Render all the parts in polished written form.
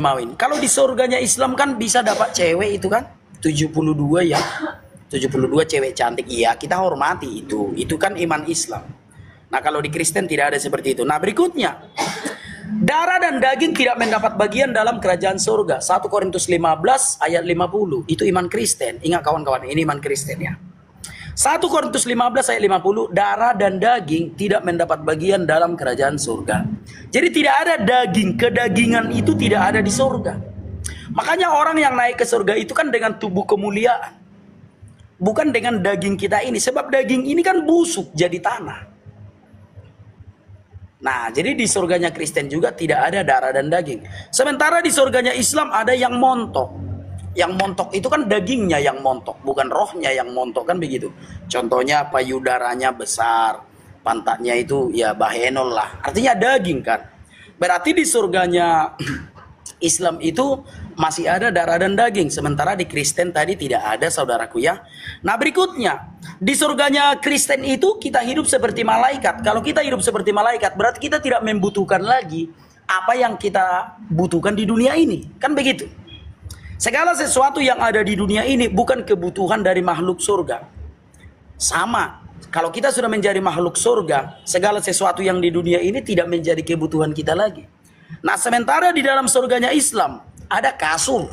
mau ini. Kalau di surganya Islam kan bisa dapat cewek itu kan 72 ya. 72 cewek cantik. Iya, kita hormati itu. Itu kan iman Islam. Nah, kalau di Kristen tidak ada seperti itu. Nah, berikutnya, darah dan daging tidak mendapat bagian dalam kerajaan surga. 1 Korintus 15 ayat 50. Itu iman Kristen. Ingat kawan-kawan, ini iman Kristen ya. 1 Korintus 15 ayat 50, darah dan daging tidak mendapat bagian dalam kerajaan surga. Jadi tidak ada daging, kedagingan itu tidak ada di surga. Makanya orang yang naik ke surga itu kan dengan tubuh kemuliaan. Bukan dengan daging kita ini. Sebab daging ini kan busuk jadi tanah. Nah, jadi di surganya Kristen juga tidak ada darah dan daging. Sementara di surganya Islam ada yang montok. Yang montok itu kan dagingnya yang montok, bukan rohnya yang montok, kan begitu. Contohnya payudaranya besar, pantatnya itu ya bahenol lah. Artinya daging kan. Berarti di surganya Islam itu masih ada darah dan daging. Sementara di Kristen tadi tidak ada, saudaraku ya. Nah, berikutnya, di surganya Kristen itu kita hidup seperti malaikat. Kalau kita hidup seperti malaikat, berarti kita tidak membutuhkan lagi apa yang kita butuhkan di dunia ini. Kan begitu. Segala sesuatu yang ada di dunia ini bukan kebutuhan dari makhluk surga. Sama. Kalau kita sudah menjadi makhluk surga, segala sesuatu yang di dunia ini tidak menjadi kebutuhan kita lagi. Nah, sementara di dalam surganya Islam ada kasur.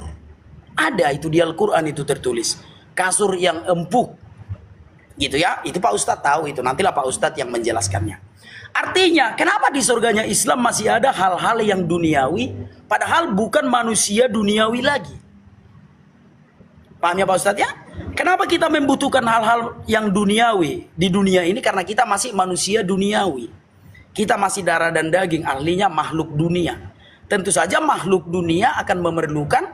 Ada itu di Al-Quran itu tertulis. Kasur yang empuk. Gitu ya. Itu Pak Ustadz tahu itu. Nantilah Pak Ustadz yang menjelaskannya. Artinya, kenapa di surganya Islam masih ada hal-hal yang duniawi, padahal bukan manusia duniawi lagi. Paham ya Pak Ustadz ya? Kenapa kita membutuhkan hal-hal yang duniawi di dunia ini? Karena kita masih manusia duniawi. Kita masih darah dan daging, ahlinya makhluk dunia. Tentu saja makhluk dunia akan memerlukan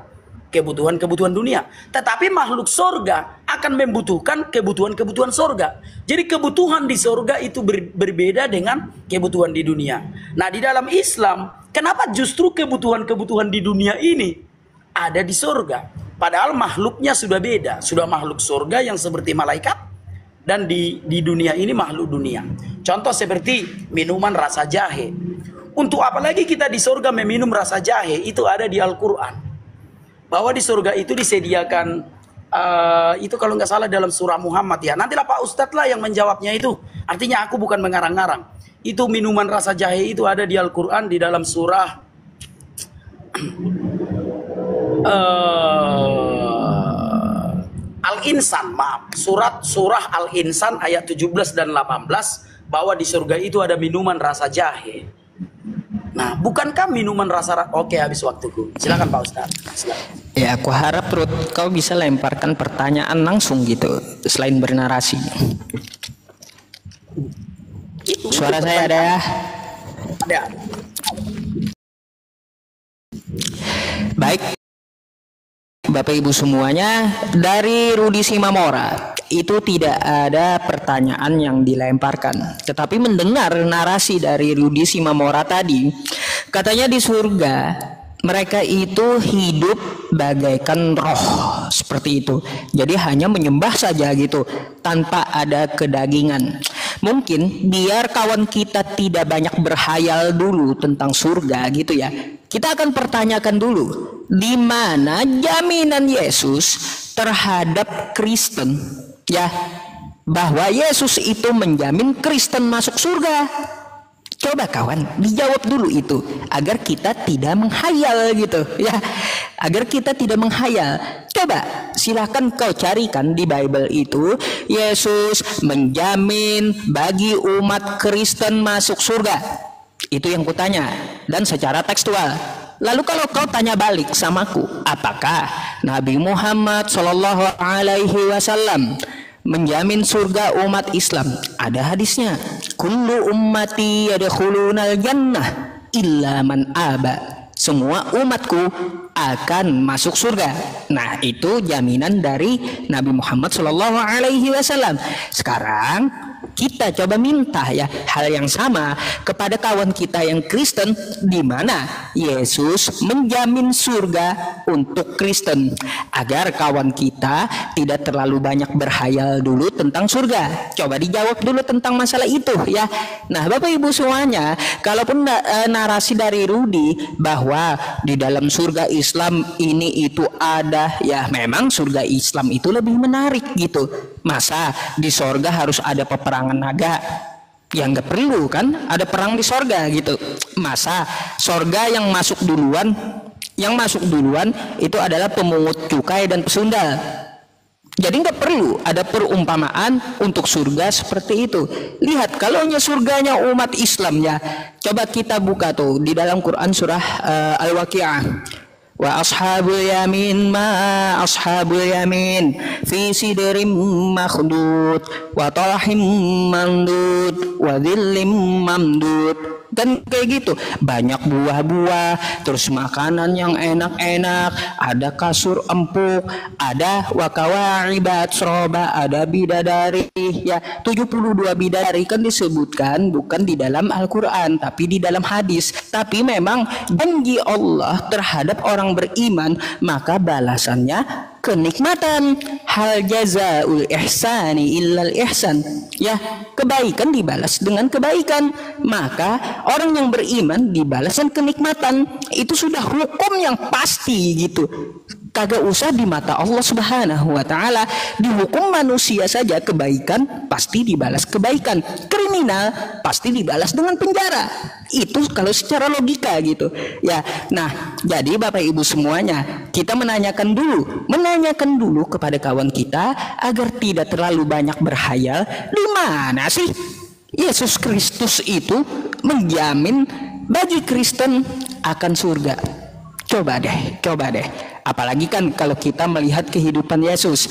kebutuhan-kebutuhan dunia. Tetapi makhluk surga akan membutuhkan kebutuhan-kebutuhan surga. Jadi kebutuhan di surga itu berbeda dengan kebutuhan di dunia. Nah, di dalam Islam, kenapa justru kebutuhan-kebutuhan di dunia ini ada di surga? Padahal makhluknya sudah beda. Sudah makhluk surga yang seperti malaikat. Dan di dunia ini makhluk dunia. Contoh seperti minuman rasa jahe. Untuk apa lagi kita di surga meminum rasa jahe? Itu ada di Al-Quran. Bahwa di surga itu disediakan, itu kalau nggak salah dalam surah Muhammad ya. Nantilah Pak Ustadz lah yang menjawabnya itu. Artinya aku bukan mengarang-ngarang. Itu minuman rasa jahe itu ada di Al-Quran di dalam surah Al-Insan, maaf, surah Al-Insan ayat 17 dan 18, bahwa di surga itu ada minuman rasa jahe. Nah, bukankah minuman rasa... Oke, habis waktuku. Silakan Pak Ustadz. Silakan. Ya, aku harap Ruth kau bisa lemparkan pertanyaan langsung gitu, selain bernarasi. Suara saya ada ya? Ada. Baik. Bapak Ibu semuanya, dari Rudi Simamora itu tidak ada pertanyaan yang dilemparkan, tetapi mendengar narasi dari Rudi Simamora tadi, katanya di surga mereka itu hidup bagaikan roh seperti itu. Jadi hanya menyembah saja gitu, tanpa ada kedagingan. Mungkin biar kawan kita tidak banyak berhayal dulu tentang surga gitu ya. Kita akan pertanyakan dulu, di mana jaminan Yesus terhadap Kristen ya, bahwa Yesus itu menjamin Kristen masuk surga. Coba kawan dijawab dulu itu, agar kita tidak menghayal gitu ya, agar kita tidak menghayal. Coba silahkan kau carikan di Bible itu, Yesus menjamin bagi umat Kristen masuk surga. Itu yang kutanya, dan secara tekstual. Lalu kalau kau tanya balik samaku, apakah Nabi Muhammad SAW menjamin surga umat Islam? Ada hadisnya, kullu ummati yadkhulunal jannah illa man aba. Semua umatku akan masuk surga. Nah, itu jaminan dari Nabi Muhammad SAW. Sekarang kita coba minta ya hal yang sama kepada kawan kita yang Kristen, di mana Yesus menjamin surga untuk Kristen, agar kawan kita tidak terlalu banyak berhayal dulu tentang surga. Coba dijawab dulu tentang masalah itu ya. Nah, Bapak Ibu semuanya, kalaupun narasi dari Rudi bahwa di dalam surga Islam ini itu ada, ya memang surga Islam itu lebih menarik gitu. Masa di sorga harus ada peperangan naga? Ya nggak perlu kan, ada perang di sorga gitu. Masa sorga yang masuk duluan itu adalah pemungut cukai dan pesundal. Jadi nggak perlu ada perumpamaan untuk surga seperti itu. Lihat, kalau surganya umat Islam ya, coba kita buka tuh di dalam Quran surah Al-Waqi'ah. Wa ashabul yamin ma ashabul yamin fi sidrim makhdud wa talhim mandud wa dhillim mamdud. Dan kayak gitu, banyak buah-buah, terus makanan yang enak-enak, ada kasur empuk, ada wakawa'ibat sroba, ada bidadari ya, 72 bidadari kan disebutkan bukan di dalam Al-Quran tapi di dalam hadis. Tapi memang janji Allah terhadap orang beriman, maka balasannya kenikmatan. Hal jazaul ihsani illal ihsan ya, kebaikan dibalas dengan kebaikan, maka orang yang beriman dibalaskan kenikmatan. Itu sudah hukum yang pasti gitu, kagak usah di mata Allah Subhanahu wa taala. Di hukum manusia saja kebaikan pasti dibalas kebaikan, kriminal pasti dibalas dengan penjara. Itu kalau secara logika gitu ya. Nah, jadi Bapak Ibu semuanya, kita menanyakan dulu kepada kawan kita agar tidak terlalu banyak berhayal. Di mana sih Yesus Kristus itu menjamin bagi Kristen akan surga? Coba deh. Apalagi kan kalau kita melihat kehidupan Yesus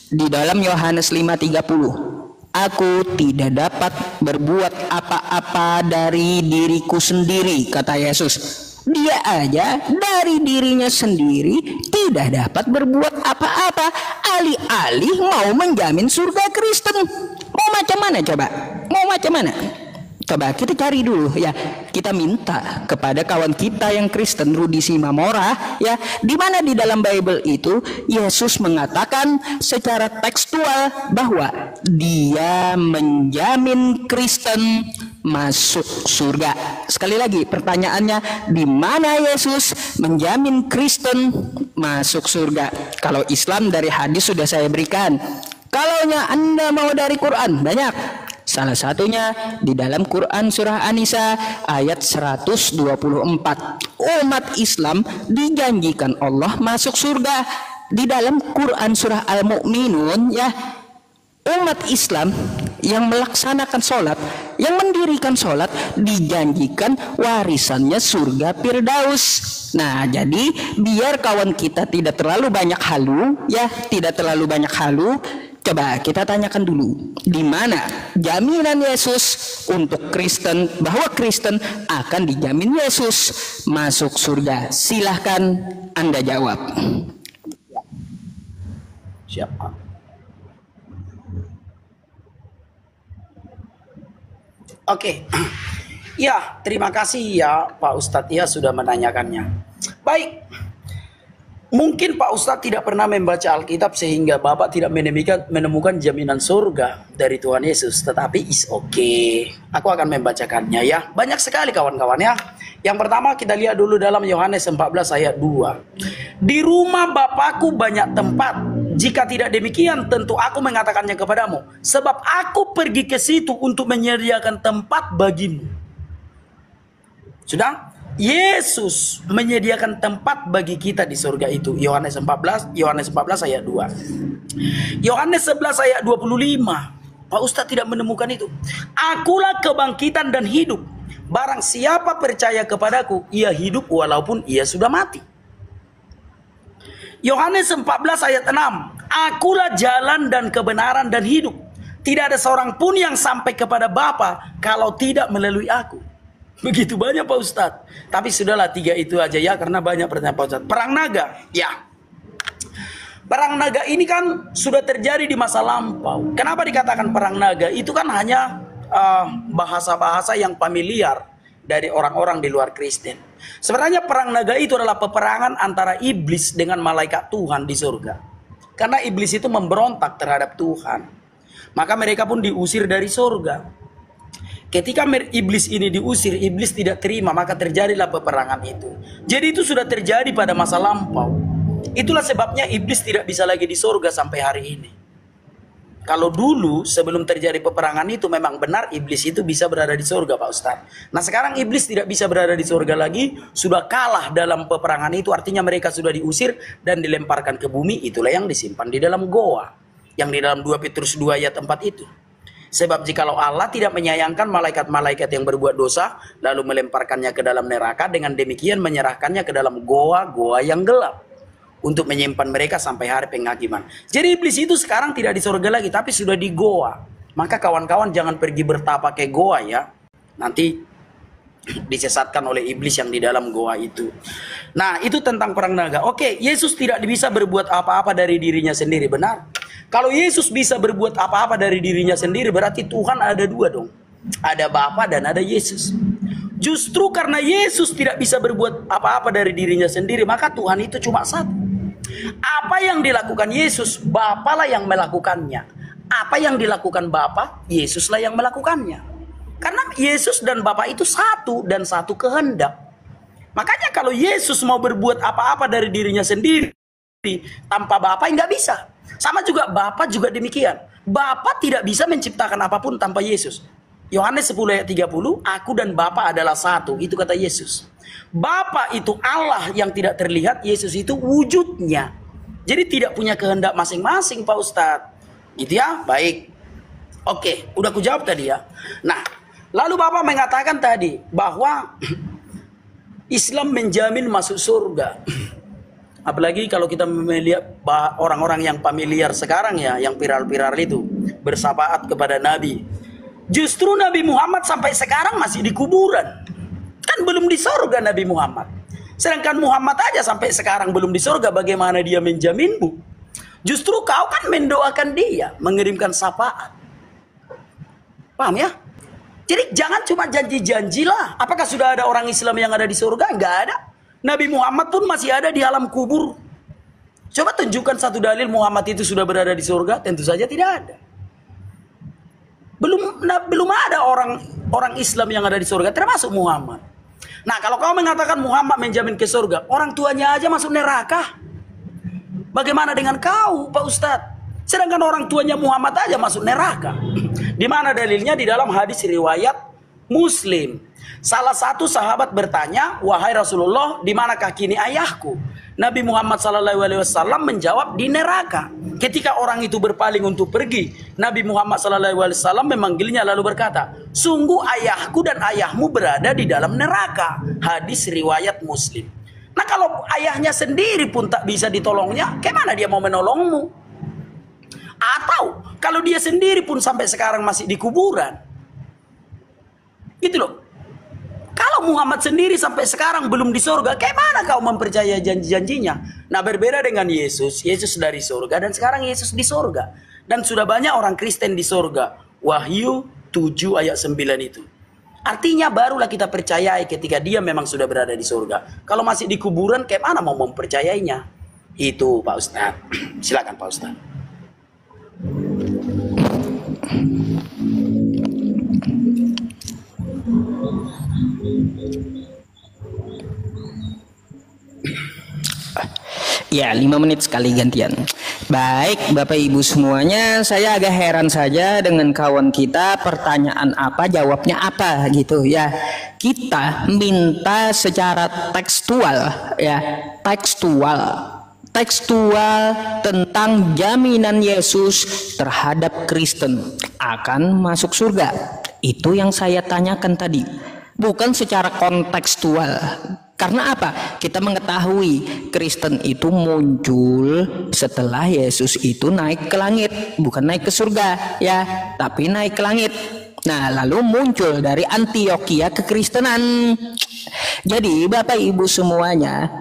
di dalam Yohanes 5:30. Aku tidak dapat berbuat apa-apa dari diriku sendiri, kata Yesus. Dia aja dari dirinya sendiri tidak dapat berbuat apa-apa, alih-alih mau menjamin surga Kristen. Mau macam mana coba? Coba kita cari dulu ya. Kita minta kepada kawan kita yang Kristen, Rudi Simamora ya, di mana di dalam Bible itu Yesus mengatakan secara tekstual bahwa Dia menjamin Kristen masuk surga. Sekali lagi pertanyaannya, di mana Yesus menjamin Kristen masuk surga? Kalau Islam dari hadis sudah saya berikan. Kalaunya Anda mau dari Quran, banyak. Salah satunya di dalam Quran surah An-Nisa ayat 124. Umat Islam dijanjikan Allah masuk surga. Di dalam Quran surah Al-Mu'minun ya, umat Islam yang melaksanakan sholat, yang mendirikan sholat, dijanjikan warisannya surga Firdaus. Nah, jadi biar kawan kita tidak terlalu banyak halu ya, coba kita tanyakan dulu, di mana jaminan Yesus untuk Kristen bahwa Kristen akan dijamin Yesus masuk surga? Silahkan Anda jawab. Siapa? Oke. Ya, terima kasih ya Pak Ustadz ya sudah menanyakannya. Baik. Mungkin Pak Ustadz tidak pernah membaca Alkitab sehingga Bapak tidak menemukan jaminan surga dari Tuhan Yesus. Tetapi is okay. Aku akan membacakannya ya. Banyak sekali kawan-kawan ya. Yang pertama kita lihat dulu dalam Yohanes 14 ayat 2. Di rumah Bapakku banyak tempat. Jika tidak demikian tentu aku mengatakannya kepadamu. Sebab aku pergi ke situ untuk menyediakan tempat bagimu. Sudah? Yesus menyediakan tempat bagi kita di surga itu. Yohanes 14 ayat 2. Yohanes 11 ayat 25. Pak Ustadz tidak menemukan itu. Akulah kebangkitan dan hidup. Barang siapa percaya kepadaku, ia hidup walaupun ia sudah mati. Yohanes 14 ayat 6. Akulah jalan dan kebenaran dan hidup. Tidak ada seorang pun yang sampai kepada Bapa kalau tidak melalui aku. Begitu banyak Pak Ustadz. Tapi sudahlah 3 itu aja ya, karena banyak pertanyaan Pak Ustadz. Perang naga, ya. Perang naga ini kan sudah terjadi di masa lampau. Kenapa dikatakan perang naga? Itu kan hanya bahasa-bahasa yang familiar dari orang-orang di luar Kristen. Sebenarnya perang naga itu adalah peperangan antara iblis dengan malaikat Tuhan di surga. Karena iblis itu memberontak terhadap Tuhan, maka mereka pun diusir dari surga. Ketika iblis ini diusir, iblis tidak terima, maka terjadilah peperangan itu. Jadi itu sudah terjadi pada masa lampau. Itulah sebabnya iblis tidak bisa lagi di surga sampai hari ini. Kalau dulu sebelum terjadi peperangan itu memang benar iblis itu bisa berada di surga, Pak Ustadz. Nah sekarang iblis tidak bisa berada di surga lagi, sudah kalah dalam peperangan itu, artinya mereka sudah diusir dan dilemparkan ke bumi. Itulah yang disimpan di dalam goa, yang di dalam 2 Petrus 2 ayat 4 itu. Sebab jikalau Allah tidak menyayangkan malaikat-malaikat yang berbuat dosa, lalu melemparkannya ke dalam neraka, dengan demikian menyerahkannya ke dalam goa-goa yang gelap, untuk menyimpan mereka sampai hari penghakiman. Jadi iblis itu sekarang tidak di surga lagi, tapi sudah di goa. Maka kawan-kawan jangan pergi bertapa ke goa ya. Nanti disesatkan oleh iblis yang di dalam goa itu. Nah itu tentang perang naga. Oke, Yesus tidak bisa berbuat apa-apa dari dirinya sendiri, benar? Kalau Yesus bisa berbuat apa-apa dari dirinya sendiri, berarti Tuhan ada dua dong. Ada Bapa dan ada Yesus. Justru karena Yesus tidak bisa berbuat apa-apa dari dirinya sendiri, maka Tuhan itu cuma satu. Apa yang dilakukan Yesus, Bapa lah yang melakukannya. Apa yang dilakukan Bapa, Yesuslah yang melakukannya. Karena Yesus dan Bapa itu satu dan satu kehendak. Makanya kalau Yesus mau berbuat apa-apa dari dirinya sendiri tanpa Bapa, nggak bisa. Sama juga Bapa juga demikian. Bapa tidak bisa menciptakan apapun tanpa Yesus. Yohanes 10 ayat 30, aku dan Bapa adalah satu, itu kata Yesus. Bapa itu Allah yang tidak terlihat, Yesus itu wujudnya. Jadi tidak punya kehendak masing-masing, Pak Ustadz. Gitu ya, baik. Oke, udah aku jawab tadi ya. Nah, lalu Bapak mengatakan tadi bahwa Islam menjamin masuk surga. Apalagi kalau kita melihat orang-orang yang familiar sekarang ya, yang viral-viral itu, bersafaat kepada Nabi. Justru Nabi Muhammad sampai sekarang masih di kuburan. Kan belum di surga Nabi Muhammad. Sedangkan Muhammad aja sampai sekarang belum di surga, bagaimana dia menjaminmu? Justru kau kan mendoakan dia, mengirimkan syafaat. Paham ya? Jadi jangan cuma janji-janjilah. Apakah sudah ada orang Islam yang ada di surga? Enggak ada. Nabi Muhammad pun masih ada di alam kubur. Coba tunjukkan satu dalil Muhammad itu sudah berada di surga, tentu saja tidak ada. Belum ada orang Islam yang ada di surga, termasuk Muhammad. Nah, kalau kau mengatakan Muhammad menjamin ke surga, orang tuanya aja masuk neraka. Bagaimana dengan kau, Pak Ustadz? Sedangkan orang tuanya Muhammad aja masuk neraka. Di mana dalilnya? Di dalam hadis riwayat Muslim. Salah satu sahabat bertanya, wahai Rasulullah, di manakah kini ayahku? Nabi Muhammad SAW menjawab, di neraka. Ketika orang itu berpaling untuk pergi, Nabi Muhammad SAW memanggilnya lalu berkata, sungguh ayahku dan ayahmu berada di dalam neraka. Hadis riwayat Muslim. Nah kalau ayahnya sendiri pun tak bisa ditolongnya, kemana dia mau menolongmu? Atau kalau dia sendiri pun sampai sekarang masih di kuburan, gitu loh. Kalau Muhammad sendiri sampai sekarang belum di surga, kemana kau mempercayai janji-janjinya? Nah berbeda dengan Yesus. Yesus dari surga dan sekarang Yesus di surga. Dan sudah banyak orang Kristen di surga. Wahyu 7 ayat 9 itu. Artinya barulah kita percayai ketika dia memang sudah berada di surga. Kalau masih di kuburan, kemana mau mempercayainya? Itu Pak Ustadz. Silakan Pak Ustadz. Ya, 5 menit sekali gantian. Baik, Bapak Ibu semuanya, saya agak heran saja dengan kawan kita, pertanyaan apa, jawabnya apa gitu ya. Kita minta secara tekstual ya, tekstual tentang jaminan Yesus terhadap Kristen akan masuk surga. Itu yang saya tanyakan tadi. Bukan secara kontekstual. Karena apa? Kita mengetahui Kristen itu muncul setelah Yesus itu naik ke langit, bukan naik ke surga ya, tapi naik ke langit. Nah, lalu muncul dari Antiokhia kekristenan. Jadi Bapak Ibu semuanya,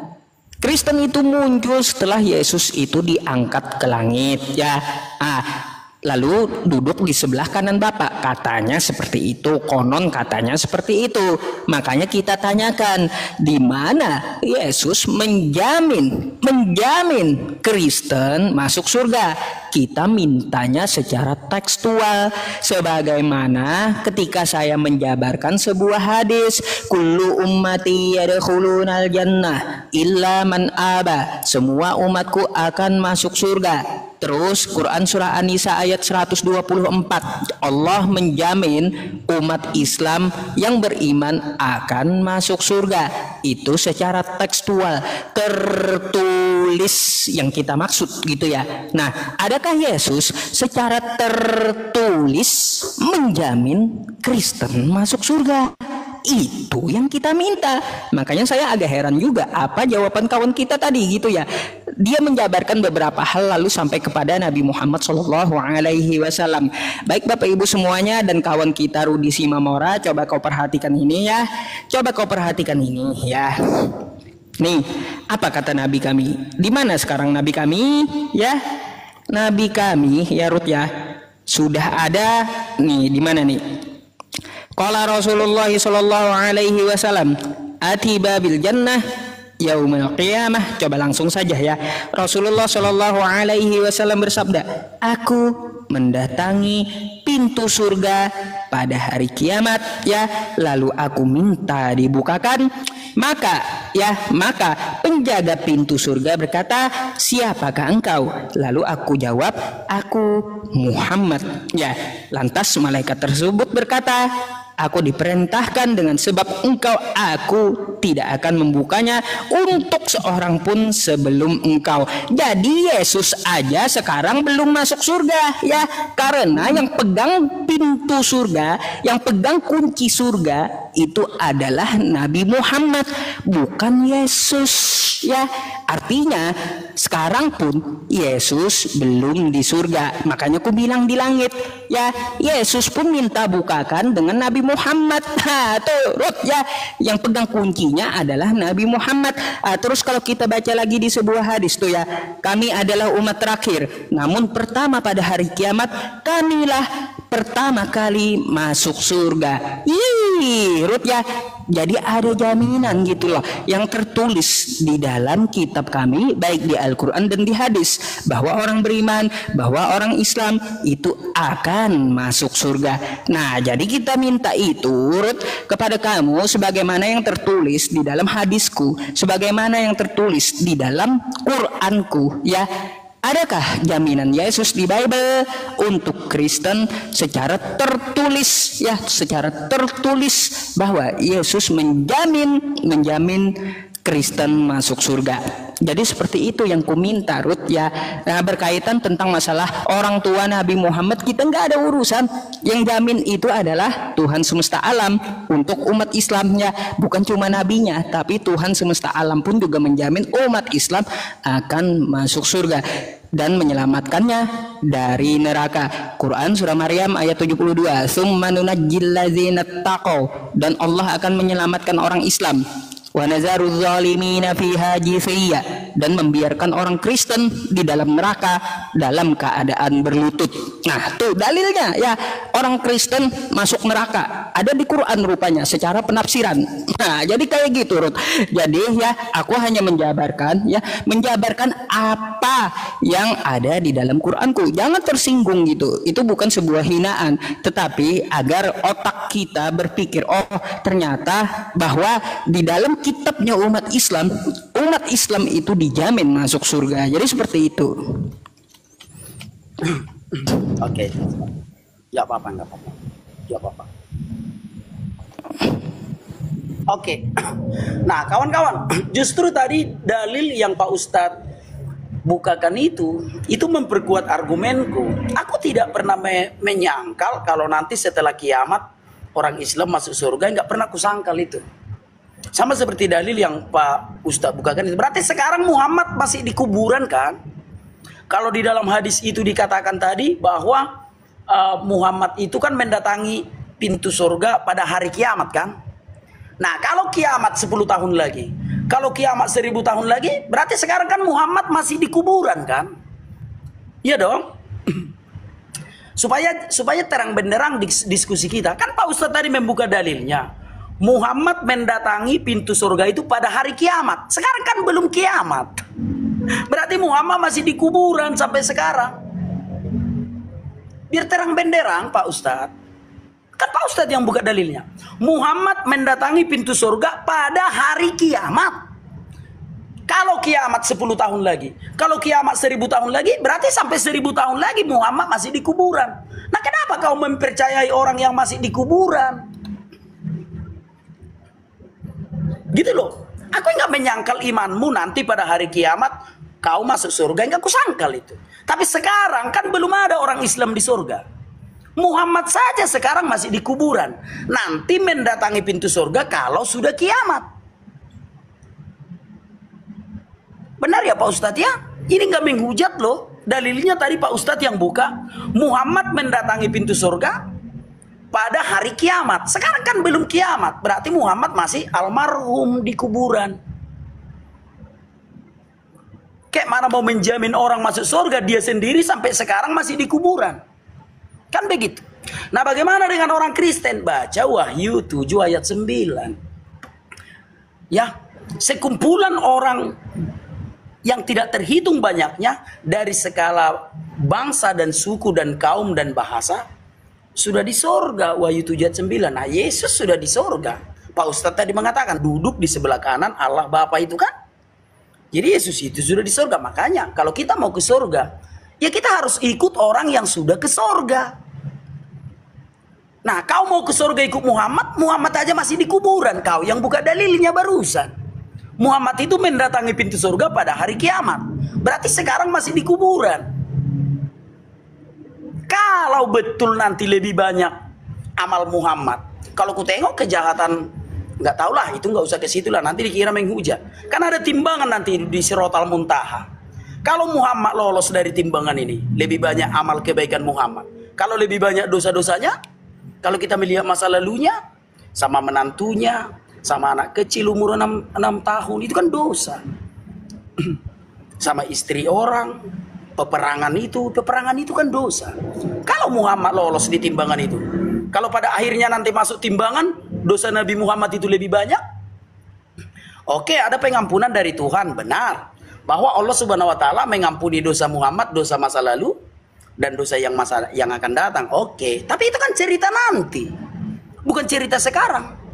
Kristen itu muncul setelah Yesus itu diangkat ke langit ya. Lalu duduk di sebelah kanan Bapa. Katanya seperti itu, konon katanya seperti itu. Makanya kita tanyakan, di mana Yesus menjamin Kristen masuk surga? Kita mintanya secara tekstual, sebagaimana ketika saya menjabarkan sebuah hadis, kullu ummati yadkhulunal jannah illa man aba. Semua umatku akan masuk surga. Terus Quran surah An-Nisa ayat 124, Allah menjamin umat Islam yang beriman akan masuk surga. Itu secara tekstual, tertulis yang kita maksud gitu ya. Nah, adakah Yesus secara tertulis menjamin Kristen masuk surga? Itu yang kita minta. Makanya saya agak heran juga apa jawaban kawan kita tadi gitu ya. Dia menjabarkan beberapa hal lalu sampai kepada Nabi Muhammad SAW. Baik Bapak Ibu semuanya dan kawan kita Rudi Simamora, coba kau perhatikan ini ya. Coba kau perhatikan ini ya. Nih, apa kata Nabi kami? Di mana sekarang Nabi kami? Ya, Nabi kami ya Rut ya. Sudah ada nih di mana nih? Qala Rasulullah sallallahu alaihi wasallam, atiba bil jannah yaumil qiyamah. Coba langsung saja ya. Rasulullah sallallahu alaihi wasallam bersabda, aku mendatangi pintu surga pada hari kiamat ya, lalu aku minta dibukakan. Maka penjaga pintu surga berkata, siapakah engkau? Lalu aku jawab, aku Muhammad ya. Lantas malaikat tersebut berkata, aku diperintahkan dengan sebab engkau, aku tidak akan membukanya untuk seorang pun sebelum engkau. Jadi Yesus aja sekarang belum masuk surga ya, karena yang pegang pintu surga, yang pegang kunci surga itu adalah Nabi Muhammad, bukan Yesus ya. Artinya sekarang pun Yesus belum di surga. Makanya aku bilang di langit ya, Yesus pun minta bukakan dengan Nabi Muhammad. Turut ya, yang pegang kuncinya adalah Nabi Muhammad. Terus kalau kita baca lagi di sebuah hadis tuh ya, kami adalah umat terakhir, namun pertama pada hari kiamat, kamilah pertama kali masuk surga. Rut ya. Jadi ada jaminan gitu loh yang tertulis di dalam kitab kami, baik di Al-Quran dan di hadis, bahwa orang beriman, bahwa orang Islam itu akan masuk surga. Nah, jadi kita minta itu Rut, kepada kamu sebagaimana yang tertulis di dalam hadisku, sebagaimana yang tertulis di dalam Quranku ya. Adakah jaminan Yesus di Bible untuk Kristen secara tertulis ya, secara tertulis bahwa Yesus menjamin Kristen masuk surga. Jadi seperti itu yang ku minta Ruth ya. Nah, berkaitan tentang masalah orang tua Nabi Muhammad, kita nggak ada urusan. Yang jamin itu adalah Tuhan semesta alam untuk umat Islamnya, bukan cuma nabinya, tapi Tuhan semesta alam pun juga menjamin umat Islam akan masuk surga dan menyelamatkannya dari neraka. Quran surah Maryam ayat 72, "Tsumma nunajjil ladzina taqaw," dan Allah akan menyelamatkan orang Islam. Wa nazaruz zalimina fiha jithiyya, dan membiarkan orang Kristen di dalam neraka dalam keadaan berlutut. Nah, tuh dalilnya ya, orang Kristen masuk neraka ada di Quran rupanya secara penafsiran. Nah, jadi kayak gitu Ruth. Jadi ya, aku hanya menjabarkan apa yang ada di dalam Quranku. Jangan tersinggung gitu. Itu bukan sebuah hinaan, tetapi agar otak kita berpikir, oh ternyata bahwa di dalam kitabnya umat Islam itu dijamin masuk surga. Jadi seperti itu. Oke. Ya apa-apa, enggak apa-apa. Ya apa-apa. Oke. Nah, kawan-kawan, justru tadi dalil yang Pak Ustadz bukakan itu memperkuat argumenku. Aku tidak pernah menyangkal kalau nanti setelah kiamat orang Islam masuk surga, enggak pernah kusangkal itu. Sama seperti dalil yang Pak Ustadz bukakan. Berarti sekarang Muhammad masih di kuburan kan? Kalau di dalam hadis itu dikatakan tadi bahwa Muhammad itu kan mendatangi pintu surga pada hari kiamat kan? Nah, kalau kiamat 10 tahun lagi, Kalau kiamat 1000 tahun lagi, berarti sekarang kan Muhammad masih di kuburan kan? Iya dong. Supaya terang benderang diskusi kita. Kan Pak Ustadz tadi membuka dalilnya. Muhammad mendatangi pintu surga itu pada hari kiamat. Sekarang kan belum kiamat. Berarti Muhammad masih di kuburan sampai sekarang. Biar terang benderang Pak Ustadz. Kan Pak Ustadz yang buka dalilnya. Muhammad mendatangi pintu surga pada hari kiamat. Kalau kiamat 10 tahun lagi, kalau kiamat 1000 tahun lagi, berarti sampai 1000 tahun lagi Muhammad masih di kuburan. Nah, kenapa kau mempercayai orang yang masih di kuburan? Gitu loh. Aku nggak menyangkal imanmu nanti pada hari kiamat kau masuk surga, nggak kusangkal itu. Tapi sekarang kan belum ada orang Islam di surga. Muhammad saja sekarang masih di kuburan. Nanti mendatangi pintu surga kalau sudah kiamat. Benar ya Pak Ustadz ya? Ini nggak menghujat loh. Dalilnya tadi Pak Ustadz yang buka. Muhammad mendatangi pintu surga pada hari kiamat. Sekarang kan belum kiamat. Berarti Muhammad masih almarhum di kuburan. Kayak mana mau menjamin orang masuk surga, dia sendiri sampai sekarang masih di kuburan. Kan begitu. Nah, bagaimana dengan orang Kristen? Baca Wahyu 7 ayat 9. Ya, sekumpulan orang yang tidak terhitung banyaknya dari segala bangsa dan suku dan kaum dan bahasa sudah di sorga. Wahyu 7 ayat 9. Nah, Yesus sudah di sorga. Pak Ustadz tadi mengatakan duduk di sebelah kanan Allah Bapa itu kan. Jadi Yesus itu sudah di sorga. Makanya kalau kita mau ke sorga, ya kita harus ikut orang yang sudah ke sorga. Nah, kau mau ke surga ikut Muhammad, Muhammad aja masih di kuburan. Kau yang buka dalilnya barusan. Muhammad itu mendatangi pintu surga pada hari kiamat. Berarti sekarang masih di kuburan. Kalau betul nanti lebih banyak amal Muhammad. Kalau ku tengok kejahatan, nggak tahulah, itu nggak usah ke situ lah. Nanti dikira menghujat. Kan ada timbangan nanti di Sirotal Muntaha. Kalau Muhammad lolos dari timbangan ini, lebih banyak amal kebaikan Muhammad. Kalau lebih banyak dosa-dosanya, kalau kita melihat masa lalunya, sama menantunya, sama anak kecil umur 6 tahun, itu kan dosa. Sama istri orang, peperangan itu kan dosa. Kalau Muhammad lolos di timbangan itu, kalau pada akhirnya nanti masuk timbangan, dosa Nabi Muhammad itu lebih banyak, oke, ada pengampunan dari Tuhan, benar. Bahwa Allah Subhanahu wa Ta'ala mengampuni dosa Muhammad, dosa masa lalu, dan dosa yang akan datang. Oke, tapi itu kan cerita nanti, bukan cerita sekarang.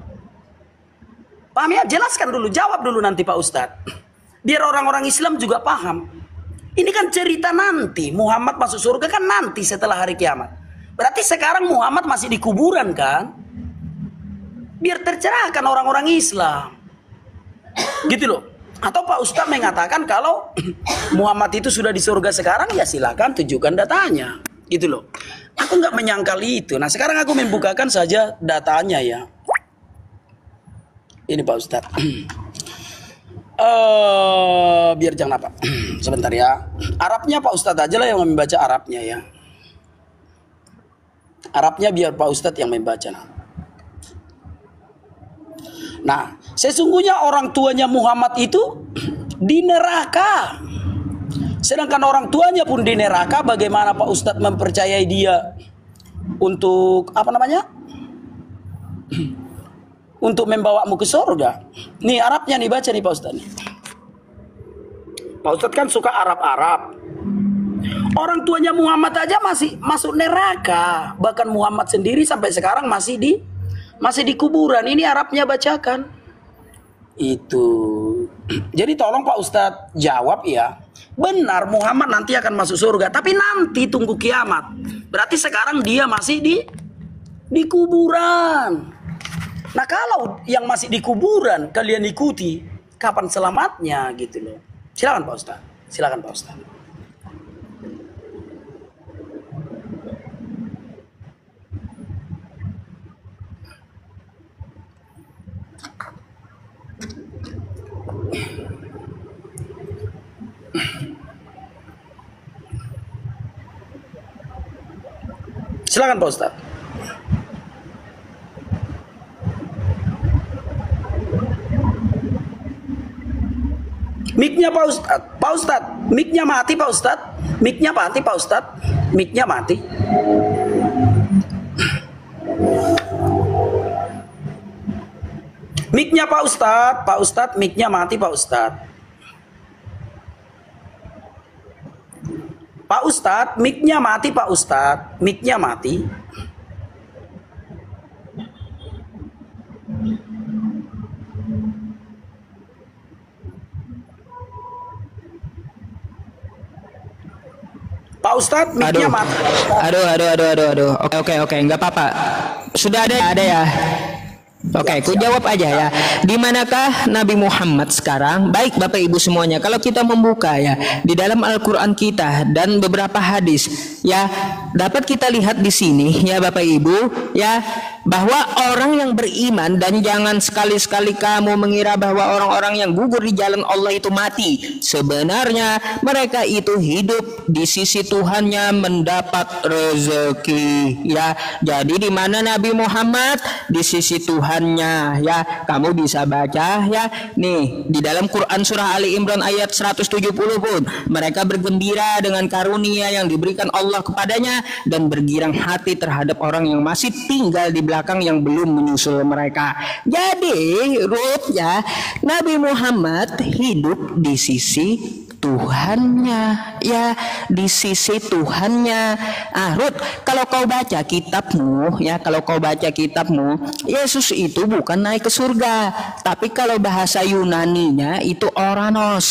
Paham ya? Jelaskan dulu, jawab dulu nanti Pak Ustadz, biar orang-orang Islam juga paham. Ini kan cerita nanti. Muhammad masuk surga kan nanti setelah hari kiamat. Berarti sekarang Muhammad masih di kuburan kan? Biar tercerahkan orang-orang Islam, gitu loh. Atau Pak Ustadz mengatakan kalau Muhammad itu sudah di surga sekarang, ya silakan tunjukkan datanya. Gitu loh. Aku nggak menyangkal itu. Nah, sekarang aku membukakan saja datanya ya. Ini Pak Ustadz. Biar jangan apa. Sebentar ya. Arabnya Pak Ustadz aja lah yang membaca Arabnya ya. Arabnya biar Pak Ustadz yang membaca. Nah, sesungguhnya orang tuanya Muhammad itu di neraka. Sedangkan orang tuanya pun di neraka. Bagaimana Pak Ustadz mempercayai dia untuk apa namanya? Untuk membawamu ke surga. Nih Arabnya nih, baca nih Pak Ustadz nih. Pak Ustadz kan suka Arab-Arab. Orang tuanya Muhammad aja masih masuk neraka. Bahkan Muhammad sendiri sampai sekarang masih di kuburan. Ini Arabnya bacakan. Itu. Jadi tolong Pak Ustadz jawab ya. Benar Muhammad nanti akan masuk surga, tapi nanti tunggu kiamat. Berarti sekarang dia masih di kuburan. Nah, kalau yang masih di kuburan kalian ikuti, kapan selamatnya gitu loh. Silakan Pak Ustadz. Silakan Pak Ustadz. Silakan Pak Ustadz. Miknya Pak Ustadz. Pak Ustadz, miknya mati Pak Ustadz. Miknya mati Pak Ustadz. Miknya mati. Miknya Pak Ustadz. Pak Ustadz, miknya mati Pak Ustadz. Pak Ustadz, miknya mati Pak Ustadz. Miknya mati. Pak Ustadz, miknya mati. Aduh. Oke, nggak apa-apa. Sudah ada ya. Oke, ku jawab aja ya. Di manakah Nabi Muhammad sekarang? Baik Bapak Ibu semuanya, kalau kita membuka ya di dalam Al-Qur'an kita dan beberapa hadis ya, dapat kita lihat di sini ya Bapak Ibu ya, bahwa orang yang beriman, dan jangan sekali-sekali kamu mengira bahwa orang-orang yang gugur di jalan Allah itu mati. Sebenarnya mereka itu hidup di sisi Tuhannya, mendapat rezeki ya. Jadi di mana Nabi Muhammad? Di sisi Tuhannya ya. Kamu bisa baca ya nih di dalam Quran surah Ali Imran ayat 170 pun, mereka bergembira dengan karunia yang diberikan Allah kepadanya dan bergirang hati terhadap orang yang masih tinggal di belakang yang belum menyusul mereka. Jadi Ruth ya, Nabi Muhammad hidup di sisi Tuhannya ya, di sisi Tuhannya. Ruth, kalau kau baca kitabmu ya, kalau kau baca kitabmu, Yesus itu bukan naik ke surga, tapi kalau bahasa Yunaninya itu oranos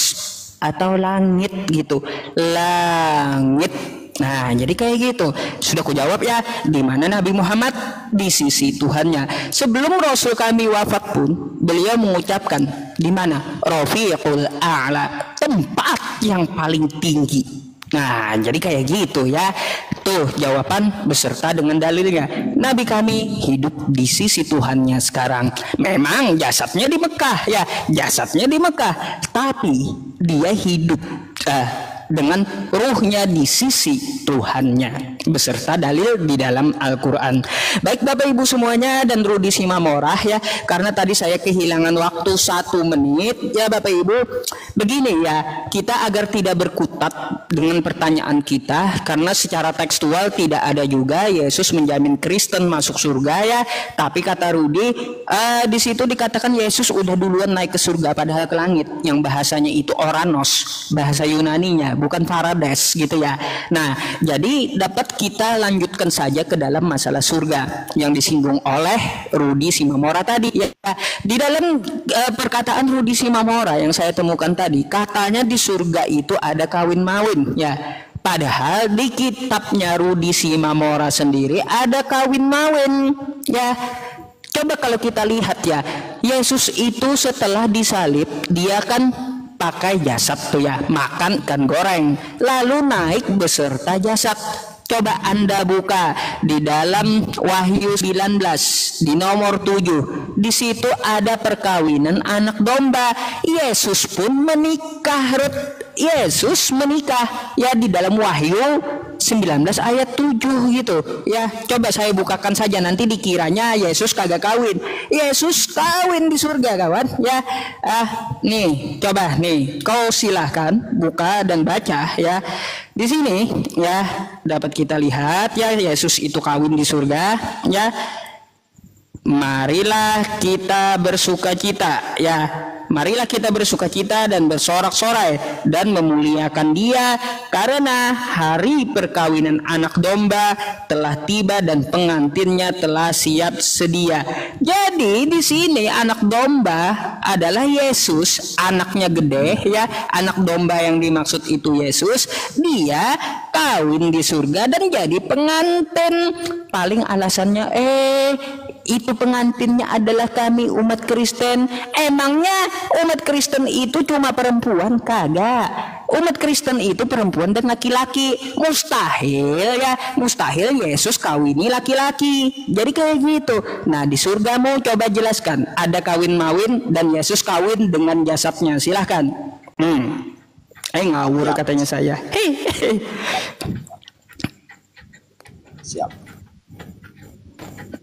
atau langit gitu, langit. Nah, jadi kayak gitu. Sudah ku jawab ya, di mana Nabi Muhammad? Di sisi Tuhannya. Sebelum Rasul kami wafat pun, beliau mengucapkan di mana? Rafiqul A'la, tempat yang paling tinggi. Nah, jadi kayak gitu ya. Tuh jawaban beserta dengan dalilnya. Nabi kami hidup di sisi Tuhannya sekarang. Memang jasadnya di Mekah ya, jasadnya di Mekah, tapi dia hidup dengan ruhnya di sisi Tuhannya beserta dalil di dalam Al-Quran. Baik Bapak Ibu semuanya dan Rudi Simamorah ya, karena tadi saya kehilangan waktu 1 menit ya Bapak Ibu. Begini ya, kita agar tidak berkutat dengan pertanyaan kita, karena secara tekstual tidak ada juga Yesus menjamin Kristen masuk surga ya. Tapi kata Rudi di situ dikatakan Yesus udah duluan naik ke surga, padahal ke langit, yang bahasanya itu oranos, bahasa Yunaninya, bukan Parades gitu ya. Nah, jadi dapat kita lanjutkan saja ke dalam masalah surga yang disinggung oleh Rudi Simamora tadi ya. Di dalam perkataan Rudi Simamora yang saya temukan tadi, katanya di surga itu ada kawin mawin ya. Padahal di kitabnya Rudi Simamora sendiri ada kawin mawin ya. Coba kalau kita lihat ya, Yesus itu setelah disalib, dia kan pakai jasad tuh ya, makan ikan goreng, lalu naik beserta jasad. Coba Anda buka di dalam Wahyu 19 di nomor 7. Di situ ada perkawinan anak domba. Yesus pun menikah. Yesus menikah ya di dalam Wahyu 19 ayat 7 gitu ya. Coba saya bukakan saja, nanti dikiranya Yesus kagak kawin. Yesus kawin di surga kawan ya. Nih coba nih, kau silahkan buka dan baca ya. Di sini ya dapat kita lihat ya, Yesus itu kawin di surga ya. Marilah kita bersukacita ya. Marilah kita bersukacita dan bersorak-sorai dan memuliakan Dia, karena hari perkawinan anak domba telah tiba dan pengantinnya telah siap sedia. Jadi di sini anak domba adalah Yesus, anaknya gede ya. Anak domba yang dimaksud itu Yesus, dia kawin di surga dan jadi pengantin. Paling alasannya itu pengantinnya adalah kami umat Kristen. Emangnya umat Kristen itu cuma perempuan? Kagak. Umat Kristen itu perempuan dan laki-laki. Mustahil ya, mustahil Yesus kawini laki-laki. Jadi kayak gitu. Nah di surgamu coba jelaskan, ada kawin mawin dan Yesus kawin dengan jasadnya. Silahkan. Ngawur katanya saya. Siap.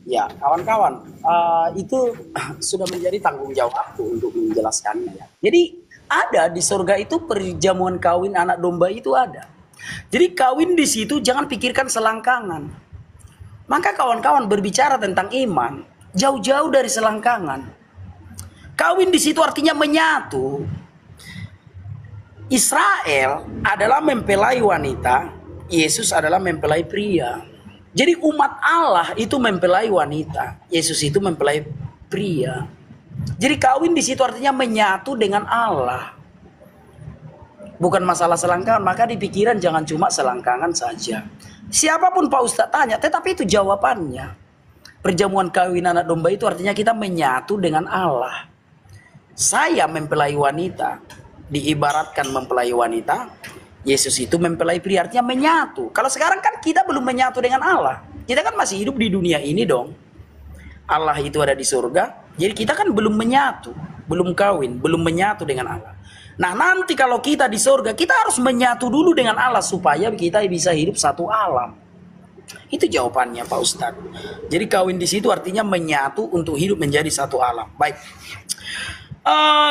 Ya, kawan-kawan, itu sudah menjadi tanggung jawab aku untuk menjelaskannya ya. Jadi Ada di surga itu perjamuan kawin anak domba itu ada. Jadi kawin di situ jangan pikirkan selangkangan. Maka kawan-kawan berbicara tentang iman, jauh-jauh dari selangkangan. Kawin di situ artinya menyatu. Israel adalah mempelai wanita, Yesus adalah mempelai pria. Jadi umat Allah itu mempelai wanita, Yesus itu mempelai pria. Jadi kawin di situ artinya menyatu dengan Allah. Bukan masalah selangkangan, maka di pikiran jangan cuma selangkangan saja. Siapapun Pak Ustadz tanya, tetapi itu jawabannya. Perjamuan kawin anak domba itu artinya kita menyatu dengan Allah. Saya mempelai wanita, diibaratkan mempelai wanita, Yesus itu mempelai pria, artinya menyatu. Kalau sekarang kan kita belum menyatu dengan Allah. Kita kan masih hidup di dunia ini dong. Allah itu ada di surga, jadi kita kan belum menyatu, belum kawin, belum menyatu dengan Allah. Nah nanti kalau kita di surga, kita harus menyatu dulu dengan Allah supaya kita bisa hidup satu alam. Itu jawabannya Pak Ustadz. Jadi kawin di situ artinya menyatu untuk hidup menjadi satu alam. Baik.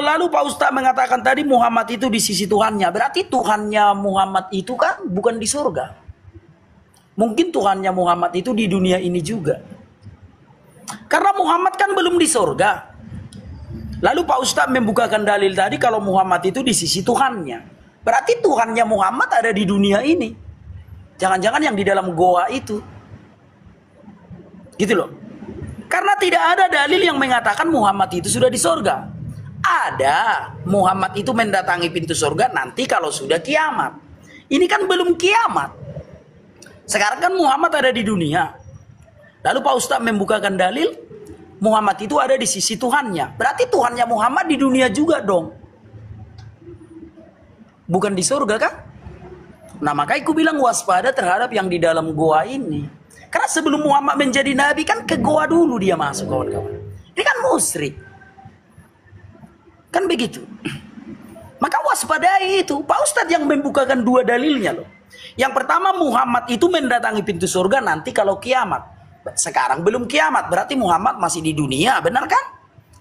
Lalu Pak Ustadz mengatakan tadi Muhammad itu di sisi Tuhannya. Berarti Tuhannya Muhammad itu kan bukan di surga. Mungkin Tuhannya Muhammad itu di dunia ini juga. Karena Muhammad kan belum di surga. Lalu Pak Ustadz membukakan dalil tadi kalau Muhammad itu di sisi Tuhannya. Berarti Tuhannya Muhammad ada di dunia ini. Jangan-jangan yang di dalam goa itu. Gitu loh. Karena tidak ada dalil yang mengatakan Muhammad itu sudah di surga. Ada, Muhammad itu mendatangi pintu surga nanti kalau sudah kiamat. Ini kan belum kiamat. Sekarang kan Muhammad ada di dunia. Lalu Pak Ustadz membukakan dalil Muhammad itu ada di sisi Tuhannya. Berarti Tuhannya Muhammad di dunia juga dong. Bukan di surga kan? Nah makanya aku bilang waspada terhadap yang di dalam goa ini. Karena sebelum Muhammad menjadi nabi kan ke goa dulu dia masuk kawan-kawan. Ini kan musyrik. Kan begitu. Maka waspadai itu. Pak Ustadz yang membukakan dua dalilnya loh. Yang pertama Muhammad itu mendatangi pintu surga nanti kalau kiamat. Sekarang belum kiamat. Berarti Muhammad masih di dunia. Benar kan?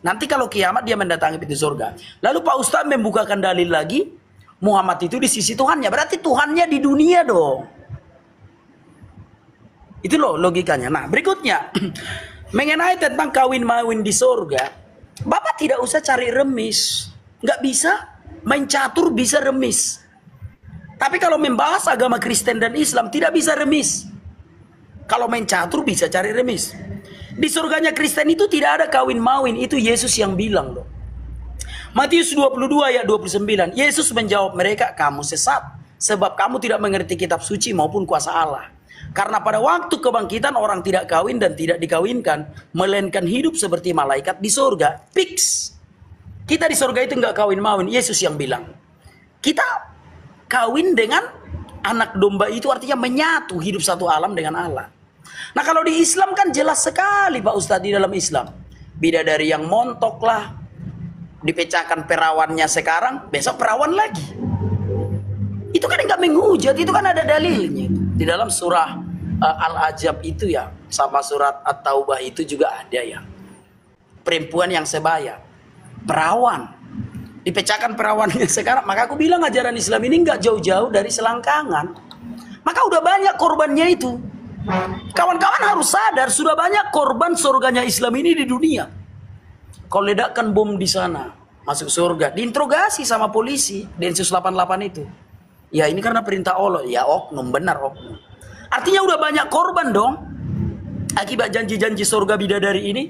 Nanti kalau kiamat dia mendatangi pintu surga. Lalu Pak Ustadz membukakan dalil lagi. Muhammad itu di sisi Tuhannya. Berarti Tuhannya di dunia dong. Itu loh logikanya. Nah berikutnya. Mengenai tentang kawin-mawin di surga. Bapak tidak usah cari remis. Nggak bisa main catur, bisa remis. Tapi kalau membahas agama Kristen dan Islam tidak bisa remis. Kalau main catur bisa cari remis. Di surganya Kristen itu tidak ada kawin-mawin. Itu Yesus yang bilang loh. Matius 22 ayat 29. Yesus menjawab mereka, kamu sesat. Sebab kamu tidak mengerti kitab suci maupun kuasa Allah. Karena pada waktu kebangkitan orang tidak kawin dan tidak dikawinkan, melainkan hidup seperti malaikat di surga. Fix. Kita di surga itu nggak kawin-mawin. Yesus yang bilang. Kita kawin dengan anak domba itu artinya menyatu hidup satu alam dengan Allah. Nah kalau di Islam kan jelas sekali Pak Ustadz di dalam Islam. Bidadari yang montok lah. Dipecahkan perawannya sekarang, besok perawan lagi. Itu kan nggak menghujat, itu kan ada dalilnya. Di dalam surah Al-Ajab itu ya, sama surat At-Taubah itu juga ada ya. Perempuan yang sebaya, perawan, dipecahkan perawannya sekarang. Maka aku bilang ajaran Islam ini nggak jauh-jauh dari selangkangan. Maka udah banyak korbannya itu. Kawan-kawan harus sadar, sudah banyak korban surganya Islam ini di dunia. Kalau ledakkan bom di sana, masuk surga, diinterogasi sama polisi, Densus 88 itu. Ya ini karena perintah Allah. Ya oknum, benar oknum. Artinya udah banyak korban dong. Akibat janji-janji surga bidadari ini.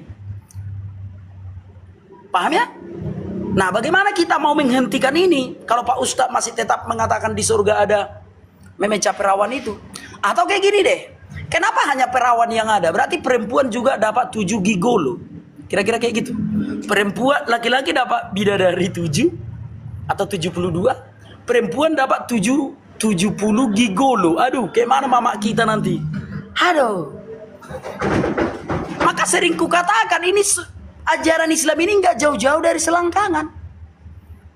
Paham ya? Nah bagaimana kita mau menghentikan ini? Kalau Pak Ustadz masih tetap mengatakan di surga ada memecah perawan itu. Atau kayak gini deh. Kenapa hanya perawan yang ada? Berarti perempuan juga dapat 7 gigolo. Kira-kira kayak gitu. Perempuan, laki-laki dapat bidadari 7 atau 72. Perempuan dapat 70 gigolo. Aduh, kayak mana mama kita nanti? Aduh. Maka sering kukatakan ini ajaran Islam ini nggak jauh-jauh dari selangkangan.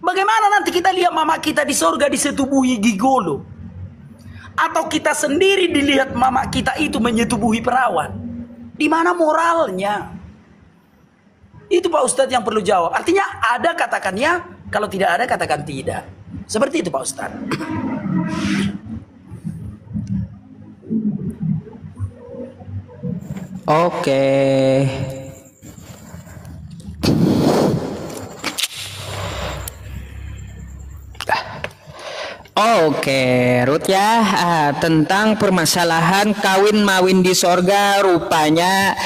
Bagaimana nanti kita lihat mama kita di surga disetubuhi gigolo? Atau kita sendiri dilihat mama kita itu menyetubuhi perawan? Di mana moralnya? Itu Pak Ustadz yang perlu jawab. Artinya ada katakannya Kalau tidak ada, katakan tidak. Seperti itu Pak Ustaz. Oke. Oke, Ruth ya, tentang permasalahan kawin mawin di sorga, rupanya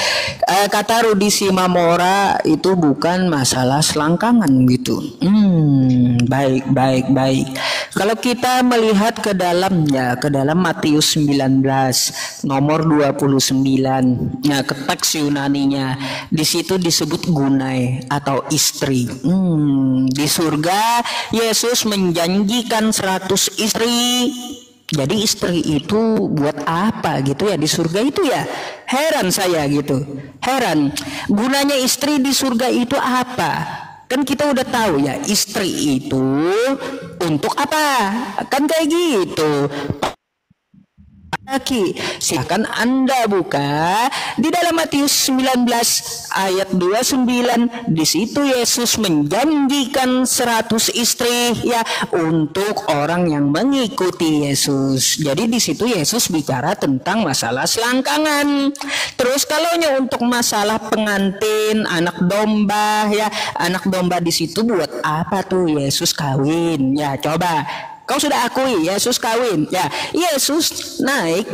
kata Rudi Simamora itu bukan masalah selangkangan gitu. Baik. Kalau kita melihat ke dalam Matius 19 nomor 29, nah ke teks Yunaninya, di situ disebut gunai atau istri. Di surga Yesus menjanjikan 100 istri. Jadi istri itu buat apa gitu ya di surga itu ya? Heran saya gitu. Heran. Gunanya istri di surga itu apa? Kan kita udah tahu ya, istri itu untuk apa? Kan kayak gitu. Silakan Anda buka di dalam Matius 19 ayat 29. Di situ Yesus menjanjikan 100 istri ya untuk orang yang mengikuti Yesus. Jadi di situ Yesus bicara tentang masalah selangkangan. Terus kalaunya untuk masalah pengantin, anak domba ya, anak domba di situ buat apa tuh Yesus kawin? Ya coba kau sudah akui Yesus kawin. Ya, Yesus naik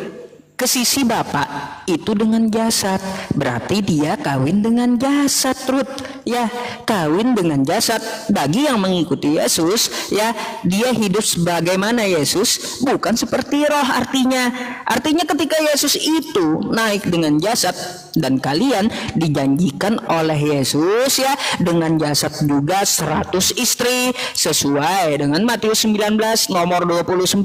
ke sisi Bapa itu dengan jasad. Berarti dia kawin dengan jasad, Ruth. Ya, kawin dengan jasad. Bagi yang mengikuti Yesus, ya, dia hidup sebagaimana Yesus, bukan seperti roh artinya. Artinya ketika Yesus itu naik dengan jasad dan kalian dijanjikan oleh Yesus ya dengan jasad juga 100 istri sesuai dengan Matius 19 nomor 29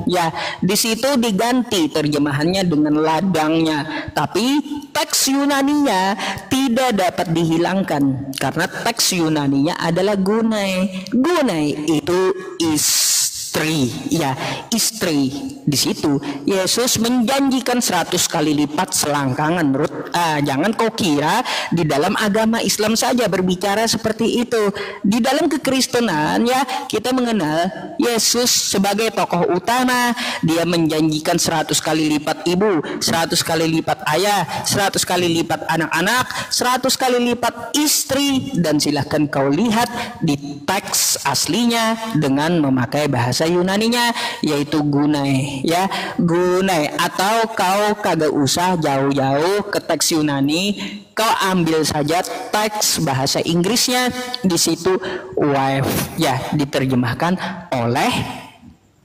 ya. Di situ diganti terjemahannya dengan ladangnya, tapi teks Yunaninya tidak dapat dihilangkan karena teks Yunaninya adalah gunai. Gunai itu istri ya, istri. Di situ Yesus menjanjikan 100 kali lipat selangkangan, Ruth. Jangan kau kira di dalam agama Islam saja berbicara seperti itu. Di dalam kekristenan ya, kita mengenal Yesus sebagai tokoh utama. Dia menjanjikan 100 kali lipat ibu, 100 kali lipat ayah, 100 kali lipat anak-anak, 100 kali lipat istri. Dan silahkan kau lihat di teks aslinya dengan memakai bahasa Yunaninya, yaitu gunai ya, gunai. Atau kau kagak usah jauh-jauh ke teks Yunani, kau ambil saja teks bahasa Inggrisnya. Di situ wife ya diterjemahkan oleh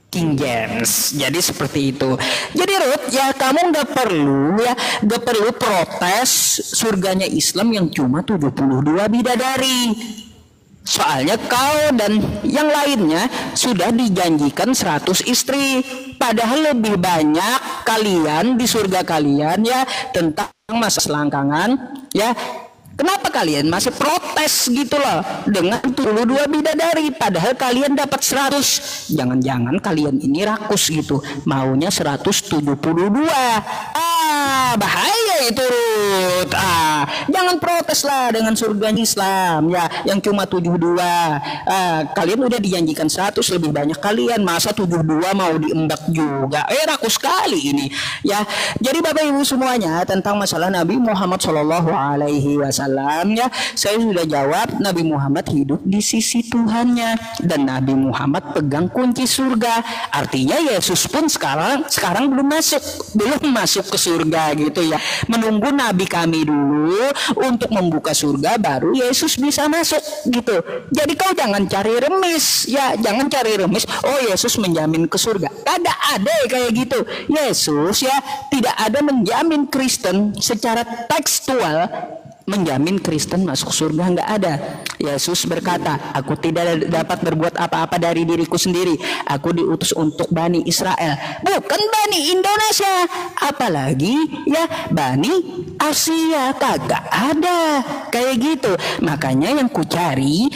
King James. Jadi seperti itu. Jadi Ruth ya, kamu nggak perlu protes surganya Islam yang cuma 72 bidadari. Soalnya kau dan yang lainnya sudah dijanjikan 100 istri. Padahal lebih banyak kalian di surga kalian ya tentang masa selangkangan ya. Kenapa kalian masih protes gitu loh dengan 72 bidadari padahal kalian dapat 100? Jangan-jangan kalian ini rakus gitu, maunya 172. Bahaya itu, Ruth. Jangan protes lah dengan surga Islam ya yang cuma 72. Kalian udah dijanjikan 100, lebih banyak kalian, masa 72 mau diembat juga? Rakus sekali ini ya. Jadi Bapak Ibu semuanya, tentang masalah Nabi Muhammad SAW ya, saya sudah jawab. Nabi Muhammad hidup di sisi Tuhannya dan Nabi Muhammad pegang kunci surga. Artinya Yesus pun sekarang belum masuk ke surga gitu ya. Menunggu Nabi kami dulu untuk membuka surga, baru Yesus bisa masuk gitu. Jadi kau jangan cari remis ya, jangan cari remis. Oh, Yesus menjamin ke surga. Tidak ada kayak gitu. Yesus ya tidak ada menjamin Kristen secara tekstual menjamin Kristen masuk surga, nggak ada. Yesus berkata, aku tidak dapat berbuat apa-apa dari diriku sendiri. Aku diutus untuk Bani Israel, bukan Bani Indonesia. Apalagi ya Bani Asia, kagak ada kayak gitu. Makanya yang ku cari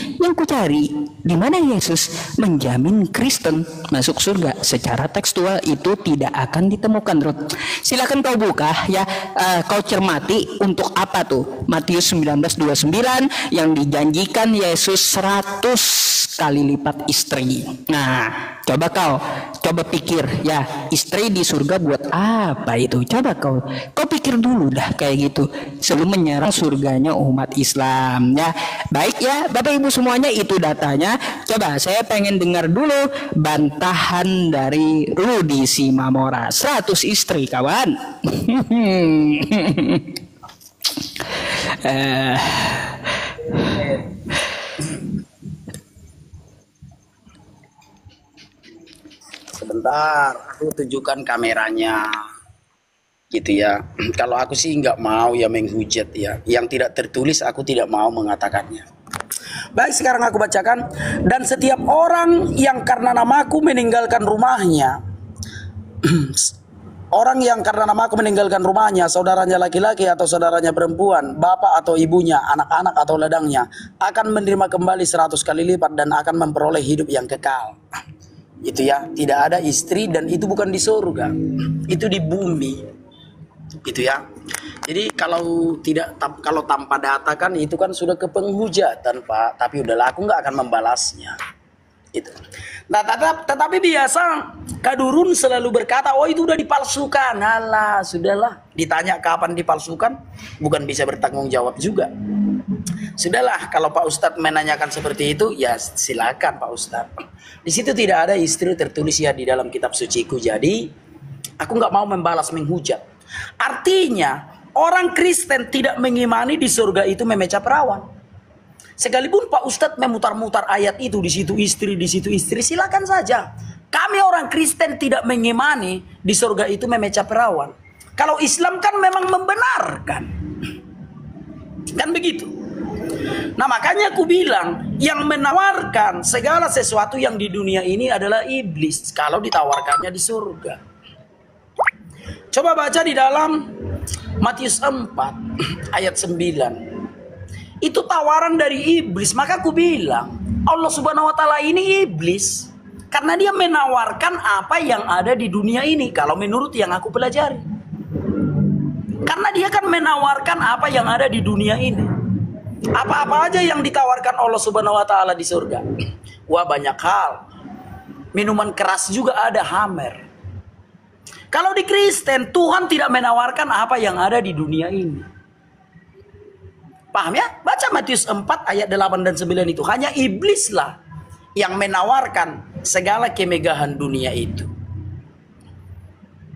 di mana Yesus menjamin Kristen masuk surga. Secara tekstual itu tidak akan ditemukan, Ruth. Silakan kau buka ya, kau cermati untuk apa tuh Matius 19:29 yang dijanjikan Yesus 100 kali lipat istri. Nah, coba pikir ya, istri di surga buat apa itu? Coba kau pikir dulu dah kayak gitu sebelum menyerang surganya umat Islam ya. Baik ya, Bapak Ibu semuanya, itu datanya. Coba saya pengen dengar dulu bantahan dari Rudi Simamora. 100 istri, kawan. Sebentar, aku tunjukkan kameranya. Gitu ya. Kalau aku sih nggak mau ya menghujat ya. Yang tidak tertulis aku tidak mau mengatakannya. Baik, sekarang aku bacakan. Dan setiap orang yang karena namaku meninggalkan rumahnya, orang yang karena namaku meninggalkan rumahnya, saudaranya laki-laki atau saudaranya perempuan, bapak atau ibunya, anak-anak atau ladangnya, akan menerima kembali 100 kali lipat dan akan memperoleh hidup yang kekal. Itu ya, tidak ada istri, dan itu bukan di surga, itu di bumi. Gitu ya. Jadi kalau tanpa data kan itu kan sudah ke penghujatan, Pak. Tapi udahlah, aku nggak akan membalasnya. Itu. Nah, tetapi biasa Kadurun selalu berkata, oh itu udah dipalsukan. Alah, sudahlah. Ditanya kapan dipalsukan, bukan bisa bertanggung jawab juga. Sudahlah, kalau Pak Ustadz menanyakan seperti itu, ya silakan Pak Ustadz. Di situ tidak ada istri tertulis ya di dalam kitab suciku. Jadi aku nggak mau membalas, menghujat. Artinya orang Kristen tidak mengimani di surga itu memecah perawan. Sekalipun Pak Ustadz memutar-mutar ayat itu, di situ istri, silakan saja. Kami orang Kristen tidak mengimani di surga itu memecah perawan. Kalau Islam kan memang membenarkan. Kan begitu. Nah, makanya aku bilang yang menawarkan segala sesuatu yang di dunia ini adalah iblis kalau ditawarkannya di surga. Coba baca di dalam Matius 4 ayat 9. Itu tawaran dari iblis. Maka aku bilang Allah Subhanahu wa taala ini iblis karena dia menawarkan apa yang ada di dunia ini kalau menurut yang aku pelajari. Karena dia kan menawarkan apa yang ada di dunia ini. Apa-apa aja yang ditawarkan Allah Subhanahu wa taala di surga. Wah, banyak hal. Minuman keras juga ada, Hamer. Kalau di Kristen, Tuhan tidak menawarkan apa yang ada di dunia ini. Paham ya? Baca Matius 4 ayat 8 dan 9 itu. Hanya iblislah yang menawarkan segala kemegahan dunia itu.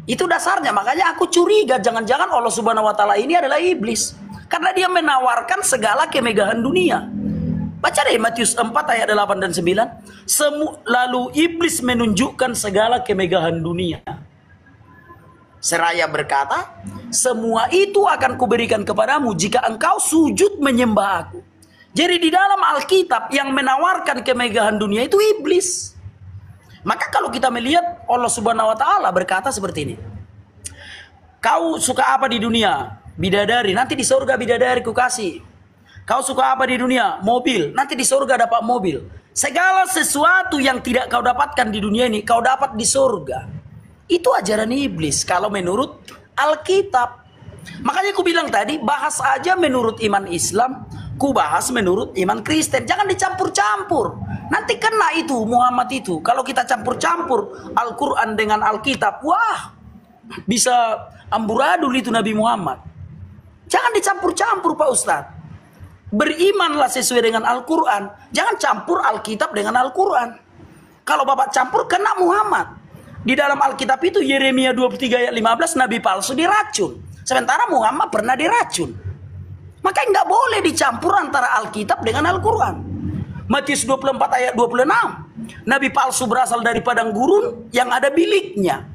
Itu dasarnya. Makanya aku curiga jangan-jangan Allah Subhanahu wa taala ini adalah iblis. Karena dia menawarkan segala kemegahan dunia. Baca deh Matius 4 ayat 8 dan 9. Lalu iblis menunjukkan segala kemegahan dunia. Seraya berkata, semua itu akan kuberikan kepadamu jika engkau sujud menyembah aku. Jadi di dalam Alkitab yang menawarkan kemegahan dunia itu iblis. Maka kalau kita melihat Allah Subhanahu wa taala berkata seperti ini. Kau suka apa di dunia? Bidadari, nanti di surga bidadari ku kasih. Kau suka apa di dunia? Mobil, nanti di surga dapat mobil. Segala sesuatu yang tidak kau dapatkan di dunia ini, kau dapat di surga. Itu ajaran iblis kalau menurut Alkitab. Makanya ku bilang tadi, bahas aja menurut iman Islam, ku bahas menurut iman Kristen. Jangan dicampur-campur. Nanti kena itu Muhammad itu. Kalau kita campur-campur Al-Quran dengan Alkitab, wah, bisa amburadul itu Nabi Muhammad. Jangan dicampur-campur Pak Ustadz. Berimanlah sesuai dengan Al-Quran. Jangan campur Alkitab dengan Al-Quran. Kalau Bapak campur, kena Muhammad. Di dalam Alkitab itu Yeremia 23 ayat 15 Nabi palsu diracun. Sementara Muhammad pernah diracun. Maka nggak boleh dicampur antara Alkitab dengan Al-Quran. Matius 24 ayat 26. Nabi palsu berasal dari padang gurun yang ada biliknya.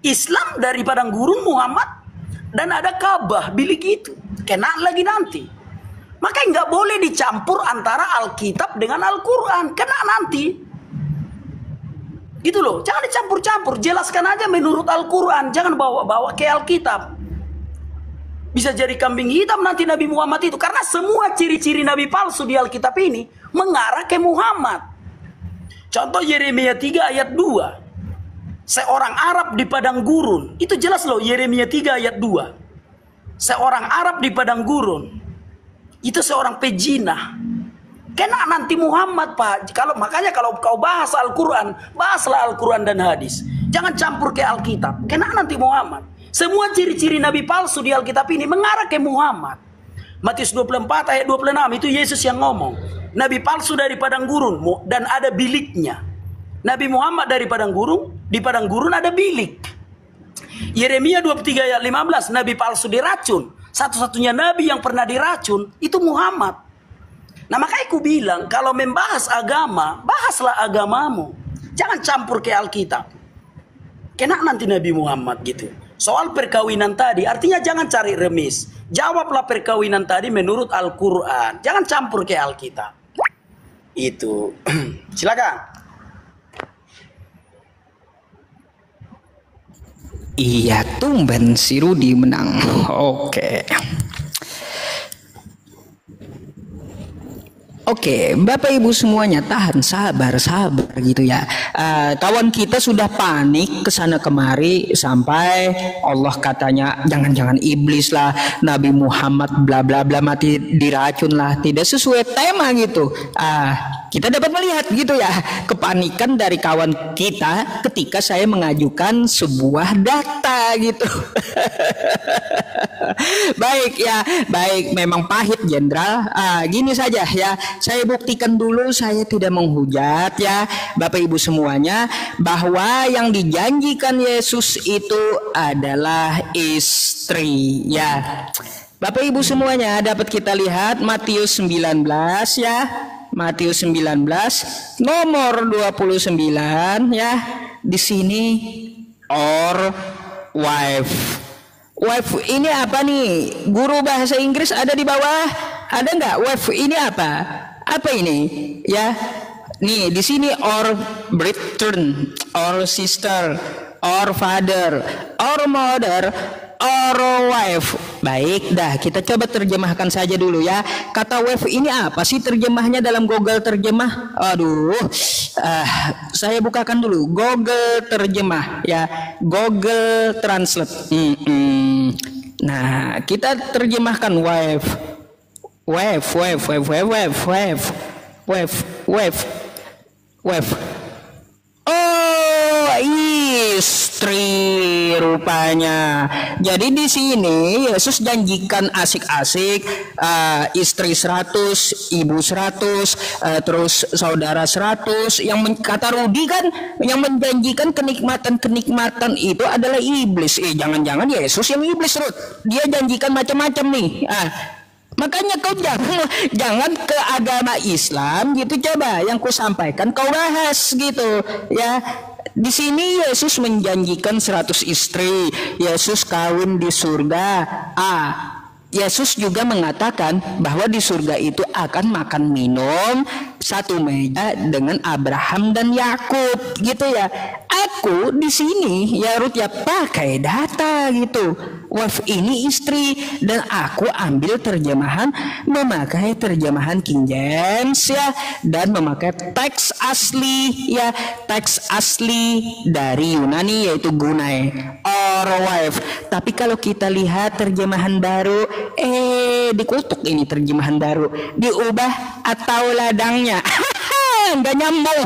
Islam dari padang gurun Muhammad. Dan ada Ka'bah, bilik itu. Kena lagi nanti. Maka nggak boleh dicampur antara Alkitab dengan Al-Quran. Kena nanti. Gitu loh. Jangan dicampur-campur. Jelaskan aja menurut Al-Quran. Jangan bawa-bawa ke Alkitab. Bisa jadi kambing hitam nanti Nabi Muhammad itu. Karena semua ciri-ciri Nabi palsu di Alkitab ini mengarah ke Muhammad. Contoh Yeremia 3 ayat 2. Seorang Arab di padang gurun. Itu jelas loh, Yeremia 3 ayat 2. Seorang Arab di padang gurun. Itu seorang pejinah. Kena nanti Muhammad, Pak. Makanya kalau kau bahas Al-Quran, bahaslah Al-Quran dan hadis. Jangan campur ke Alkitab. Kena nanti Muhammad. Semua ciri-ciri nabi palsu di Alkitab ini mengarah ke Muhammad. Matius 24 ayat 26 itu Yesus yang ngomong. Nabi palsu dari padang gurun dan ada biliknya. Nabi Muhammad dari padang gurun, di padang gurun ada bilik. Yeremia 23 ayat 15, nabi palsu diracun. Satu-satunya nabi yang pernah diracun itu Muhammad. Nah makanya aku bilang, kalau membahas agama, bahaslah agamamu. Jangan campur ke Alkitab. Kena nanti Nabi Muhammad gitu. Soal perkawinan tadi, artinya jangan cari remis. Jawablah perkawinan tadi menurut Al-Quran. Jangan campur ke Alkitab. Itu. Silakan. Iya, tumben si Rudi menang. Oke, Bapak Ibu semuanya tahan, sabar gitu ya. Kawan kita sudah panik kesana kemari sampai Allah katanya jangan-jangan iblis lah, Nabi Muhammad bla bla bla mati diracun lah, tidak sesuai tema gitu. Kita dapat melihat gitu ya kepanikan dari kawan kita ketika saya mengajukan sebuah data gitu. Baik, memang pahit Jenderal. Gini saja ya, saya buktikan dulu, saya tidak menghujat ya Bapak Ibu semuanya, bahwa yang dijanjikan Yesus itu adalah istri ya. Bapak Ibu semuanya, dapat kita lihat Matius 19 ya. Matius 19 nomor 29 ya. Di sini or wife. Wife ini apa nih? Guru bahasa Inggris ada di bawah? Ada nggak? Wife ini apa? Apa ini? Ya. Nih di sini or brethren, or sister, or father, or mother, or wife. Baik, dah kita coba terjemahkan saja dulu ya. Kata wife ini apa sih terjemahnya dalam Google terjemah? Aduh, saya bukakan dulu Google terjemah ya, Google Translate. Nah, kita terjemahkan wife. Oh, istri rupanya. Jadi di sini Yesus janjikan asik-asik, istri 100, ibu 100, terus saudara 100. Kata Rudi kan, yang menjanjikan kenikmatan-kenikmatan itu adalah iblis. Jangan-jangan Yesus yang iblis, Rud. Dia janjikan macam-macam nih. Makanya kau jangan ke agama Islam gitu, coba yang ku sampaikan kau bahas gitu ya. Di sini Yesus menjanjikan 100 istri, Yesus kawin di surga. Yesus juga mengatakan bahwa di surga itu akan makan minum satu meja dengan Abraham dan Yakub gitu ya. Aku di sini ya Ruth ya pakai data gitu. Wife ini istri dan aku ambil memakai terjemahan King James ya, dan memakai teks asli ya, teks asli dari Yunani yaitu gunai or wife. Tapi kalau kita lihat terjemahan baru, dikutuk ini terjemahan baru, diubah atau ladangnya. Nggak nyambung.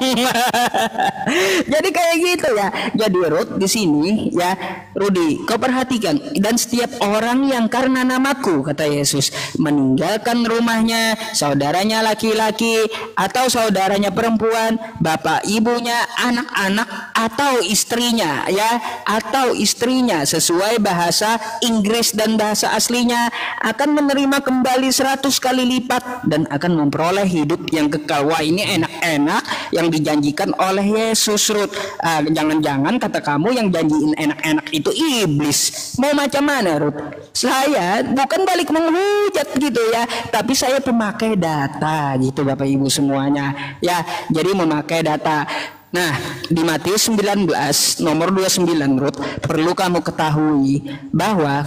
Jadi kayak gitu ya. Jadi Ruth di sini ya, Rudi, kau perhatikan, dan setiap orang yang karena namaku, kata Yesus, meninggalkan rumahnya, saudaranya laki-laki atau saudaranya perempuan, bapak ibunya, anak-anak atau istrinya ya, atau istrinya sesuai bahasa Inggris dan bahasa aslinya, akan menerima kembali 100 kali lipat dan akan memperoleh hidup yang kekal. Wah, ini enak-enak yang dijanjikan oleh Yesus, Ruth. Jangan-jangan kata kamu yang janjiin enak-enak itu iblis. Mau macam mana, Ruth? Saya bukan balik menghujat gitu ya, tapi saya pemakai data gitu Bapak Ibu semuanya ya. Jadi memakai data. Nah, di Matius 19 nomor 29, Ruth, perlu kamu ketahui bahwa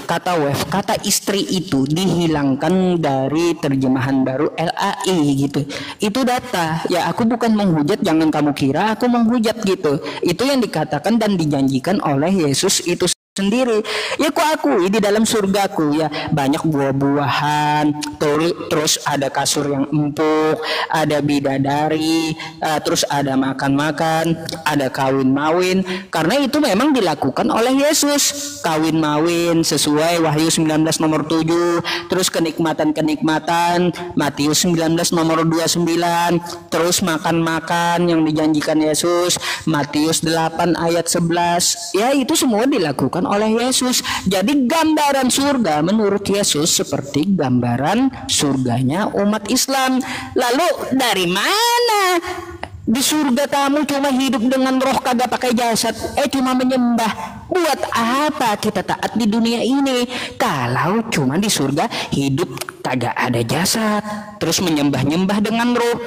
kata istri itu dihilangkan dari terjemahan baru LAI gitu. Itu data. Ya, aku bukan menghujat, jangan kamu kira aku menghujat gitu. Itu yang dikatakan dan dijanjikan oleh Yesus itu sendiri. Ya, ku akui di dalam surgaku ya banyak buah-buahan, terus ada kasur yang empuk, ada bidadari, terus ada makan-makan, ada kawin-mawin, karena itu memang dilakukan oleh Yesus. Kawin-mawin sesuai Wahyu 19 nomor 7, terus kenikmatan-kenikmatan Matius 19 nomor 29, terus makan-makan yang dijanjikan Yesus Matius 8 ayat 11. Ya, itu semua dilakukan oleh Yesus. Jadi gambaran surga menurut Yesus seperti gambaran surganya umat Islam. Lalu dari mana di surga kamu cuma hidup dengan roh, kagak pakai jasad, cuma menyembah? Buat apa kita taat di dunia ini kalau cuma di surga hidup kagak ada jasad, terus menyembah-nyembah dengan roh?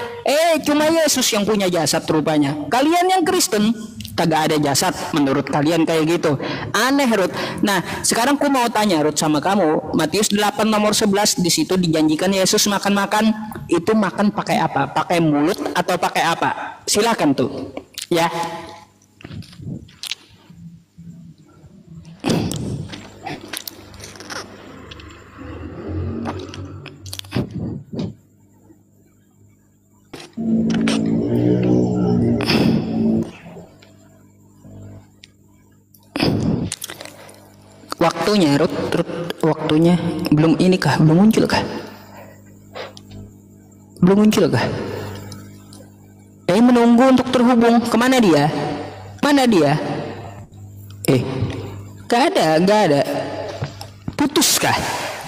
Cuma Yesus yang punya jasad rupanya. Kalian yang Kristen kagak ada jasad, menurut kalian kayak gitu. Aneh, Ruth. Nah, sekarang aku mau tanya, Ruth, sama kamu. Matius 8 nomor 11, di situ dijanjikan Yesus makan-makan. Itu makan pakai apa? Pakai mulut atau pakai apa? Silakan tuh. Ya. Waktunya, Ruth, waktunya belum ini kah? Belum muncul kah? Belum muncul kah? Menunggu untuk terhubung. Kemana dia? Mana dia? Gak ada. Putus kah?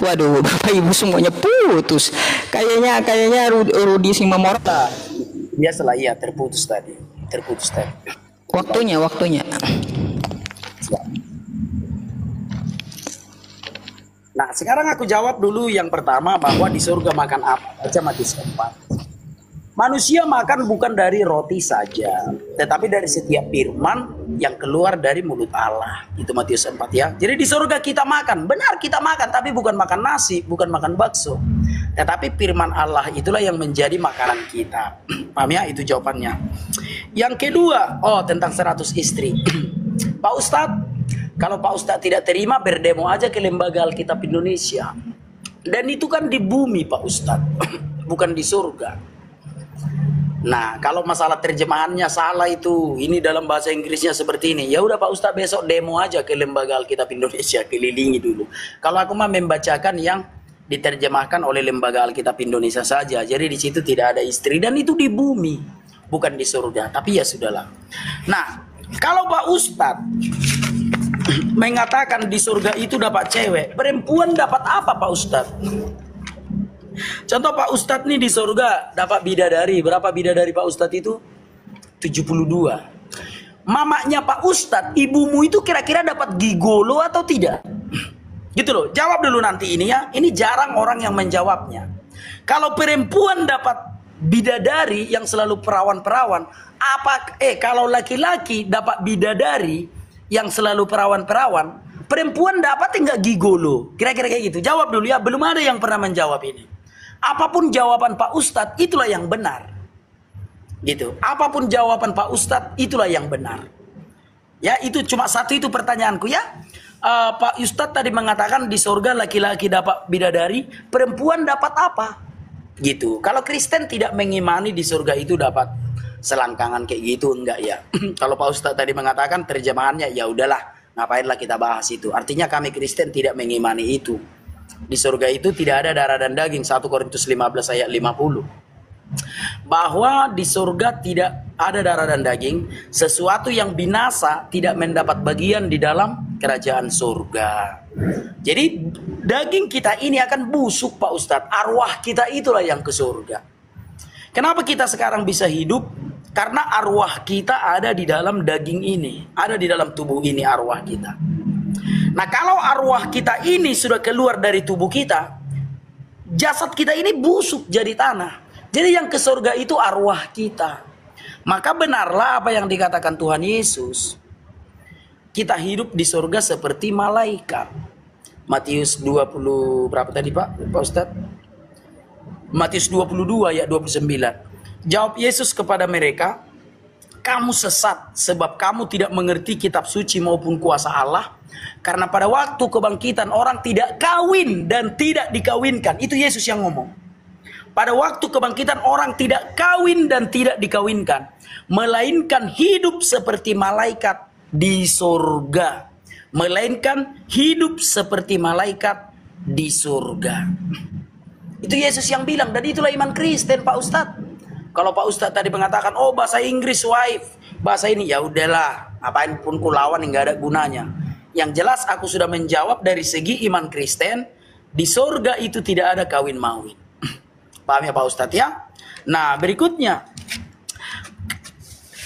Waduh, Bapak Ibu semuanya putus. Kayaknya Rudi Simamorta. Biasalah, iya, terputus tadi. Waktunya. Nah, sekarang aku jawab dulu yang pertama, bahwa di surga makan apa? Baca Matius 4. Manusia makan bukan dari roti saja, tetapi dari setiap firman yang keluar dari mulut Allah. Itu Matius 4 ya. Jadi di surga kita makan, benar kita makan, tapi bukan makan nasi, bukan makan bakso. Tetapi firman Allah itulah yang menjadi makanan kita. Paham ya? Itu jawabannya. Yang kedua, tentang 100 istri. Pak Ustadz, kalau Pak Ustadz tidak terima, berdemo aja ke Lembaga Alkitab Indonesia. Dan itu kan di bumi, Pak Ustadz, bukan di surga. Nah, kalau masalah terjemahannya salah itu, ini dalam bahasa Inggrisnya seperti ini. Ya udah Pak Ustadz, besok demo aja ke Lembaga Alkitab Indonesia, kelilingi dulu. Kalau aku mah membacakan yang diterjemahkan oleh Lembaga Alkitab Indonesia saja. Jadi di situ tidak ada istri, dan itu di bumi, bukan di surga. Tapi ya sudahlah. Nah, kalau Pak Ustadz mengatakan di surga itu dapat cewek, perempuan dapat apa Pak Ustadz? Contoh Pak Ustadz nih di surga dapat bidadari. Berapa bidadari Pak Ustadz itu? 72. Mamanya Pak Ustadz, ibumu itu kira-kira dapat gigolo atau tidak? Gitu loh, jawab dulu nanti ini ya. Ini jarang orang yang menjawabnya. Kalau perempuan dapat bidadari yang selalu perawan-perawan, kalau laki-laki dapat bidadari yang selalu perawan-perawan, perempuan dapat enggak gigolo? Kira-kira kayak gitu. Jawab dulu ya, belum ada yang pernah menjawab ini. Apapun jawaban Pak Ustadz, itulah yang benar. Gitu. Apapun jawaban Pak Ustadz, itulah yang benar. Ya, itu cuma satu itu pertanyaanku ya. Pak Ustadz tadi mengatakan di surga laki-laki dapat bidadari, perempuan dapat apa? Gitu. Kalau Kristen tidak mengimani di surga itu dapat selangkangan kayak gitu, enggak ya. Kalau Pak Ustadz tadi mengatakan terjemahannya, ya udahlah, ngapainlah kita bahas itu. Artinya kami Kristen tidak mengimani itu. Di surga itu tidak ada darah dan daging. 1 Korintus 15 ayat 50. Bahwa di surga tidak ada darah dan daging, sesuatu yang binasa tidak mendapat bagian di dalam kerajaan surga. Jadi daging kita ini akan busuk Pak Ustadz. Arwah kita itulah yang ke surga. Kenapa kita sekarang bisa hidup? Karena arwah kita ada di dalam daging ini, ada di dalam tubuh ini arwah kita. Nah, kalau arwah kita ini sudah keluar dari tubuh kita, jasad kita ini busuk jadi tanah. Jadi yang ke surga itu arwah kita. Maka benarlah apa yang dikatakan Tuhan Yesus. Kita hidup di surga seperti malaikat. Matius 20 berapa tadi Pak Ustadz? Matius 22 ayat 29. Jawab Yesus kepada mereka, kamu sesat sebab kamu tidak mengerti kitab suci maupun kuasa Allah. Karena pada waktu kebangkitan orang tidak kawin dan tidak dikawinkan. Itu Yesus yang ngomong. Pada waktu kebangkitan orang tidak kawin dan tidak dikawinkan, melainkan hidup seperti malaikat di surga. Melainkan hidup seperti malaikat di surga. Itu Yesus yang bilang, dan itulah iman Kristen Pak Ustadz. Kalau Pak Ustadz tadi mengatakan, oh bahasa Inggris wife, bahasa ini, ya udahlah, apain pun ku lawan nggak ada gunanya. Yang jelas aku sudah menjawab dari segi iman Kristen, di surga itu tidak ada kawin mawin. Paham ya Pak Ustadz ya? Nah berikutnya,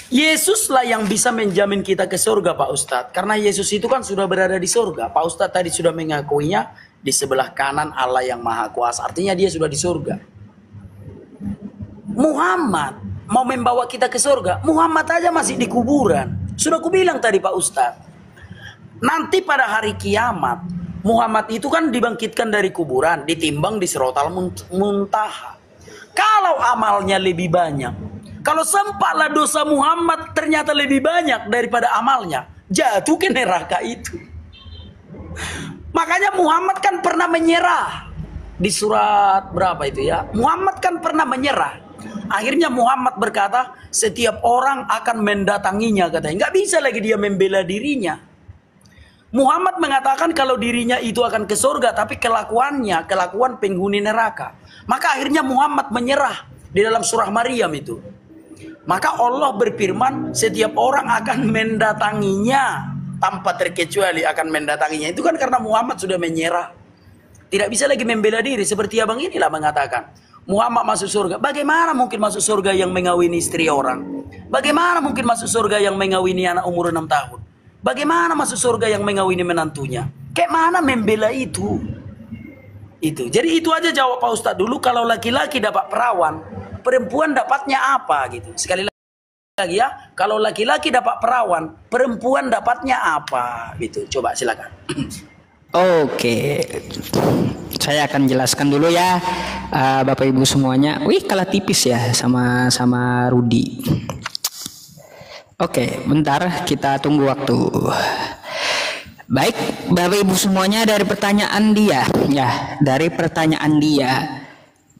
Yesuslah yang bisa menjamin kita ke surga Pak Ustadz. Karena Yesus itu kan sudah berada di surga. Pak Ustadz tadi sudah mengakuinya di sebelah kanan Allah yang Maha Kuasa. Artinya dia sudah di surga. Muhammad mau membawa kita ke surga. Muhammad aja masih di kuburan. Sudah kubilang tadi Pak Ustadz. Nanti pada hari kiamat, Muhammad itu kan dibangkitkan dari kuburan, ditimbang di Sirotal Muntaha. Kalau amalnya lebih banyak, kalau sempatlah dosa Muhammad ternyata lebih banyak daripada amalnya, jatuh ke neraka itu. Makanya Muhammad kan pernah menyerah. Di surat berapa itu ya? Muhammad kan pernah menyerah. Akhirnya Muhammad berkata, setiap orang akan mendatanginya katanya. Nggak bisa lagi dia membela dirinya. Muhammad mengatakan kalau dirinya itu akan ke surga, tapi kelakuannya, kelakuan penghuni neraka. Maka akhirnya Muhammad menyerah di dalam surah Maryam itu. Maka Allah berfirman, setiap orang akan mendatanginya, tanpa terkecuali akan mendatanginya. Itu kan karena Muhammad sudah menyerah. Tidak bisa lagi membela diri, seperti abang inilah mengatakan, Muhammad masuk surga. Bagaimana mungkin masuk surga yang mengawini istri orang? Bagaimana mungkin masuk surga yang mengawini anak umur 6 tahun? Bagaimana masuk surga yang mengawini menantunya? Kayak mana membela itu? Itu. Jadi itu aja jawab Pak Ustadz dulu. Kalau laki-laki dapat perawan, perempuan dapatnya apa gitu? Sekali lagi ya, kalau laki-laki dapat perawan, perempuan dapatnya apa? Gitu. Coba silakan. Oke, saya akan jelaskan dulu ya, Bapak Ibu semuanya. Wih, kalah tipis ya sama Rudi. Oke, bentar kita tunggu waktu. Baik, Bapak Ibu semuanya, dari pertanyaan dia,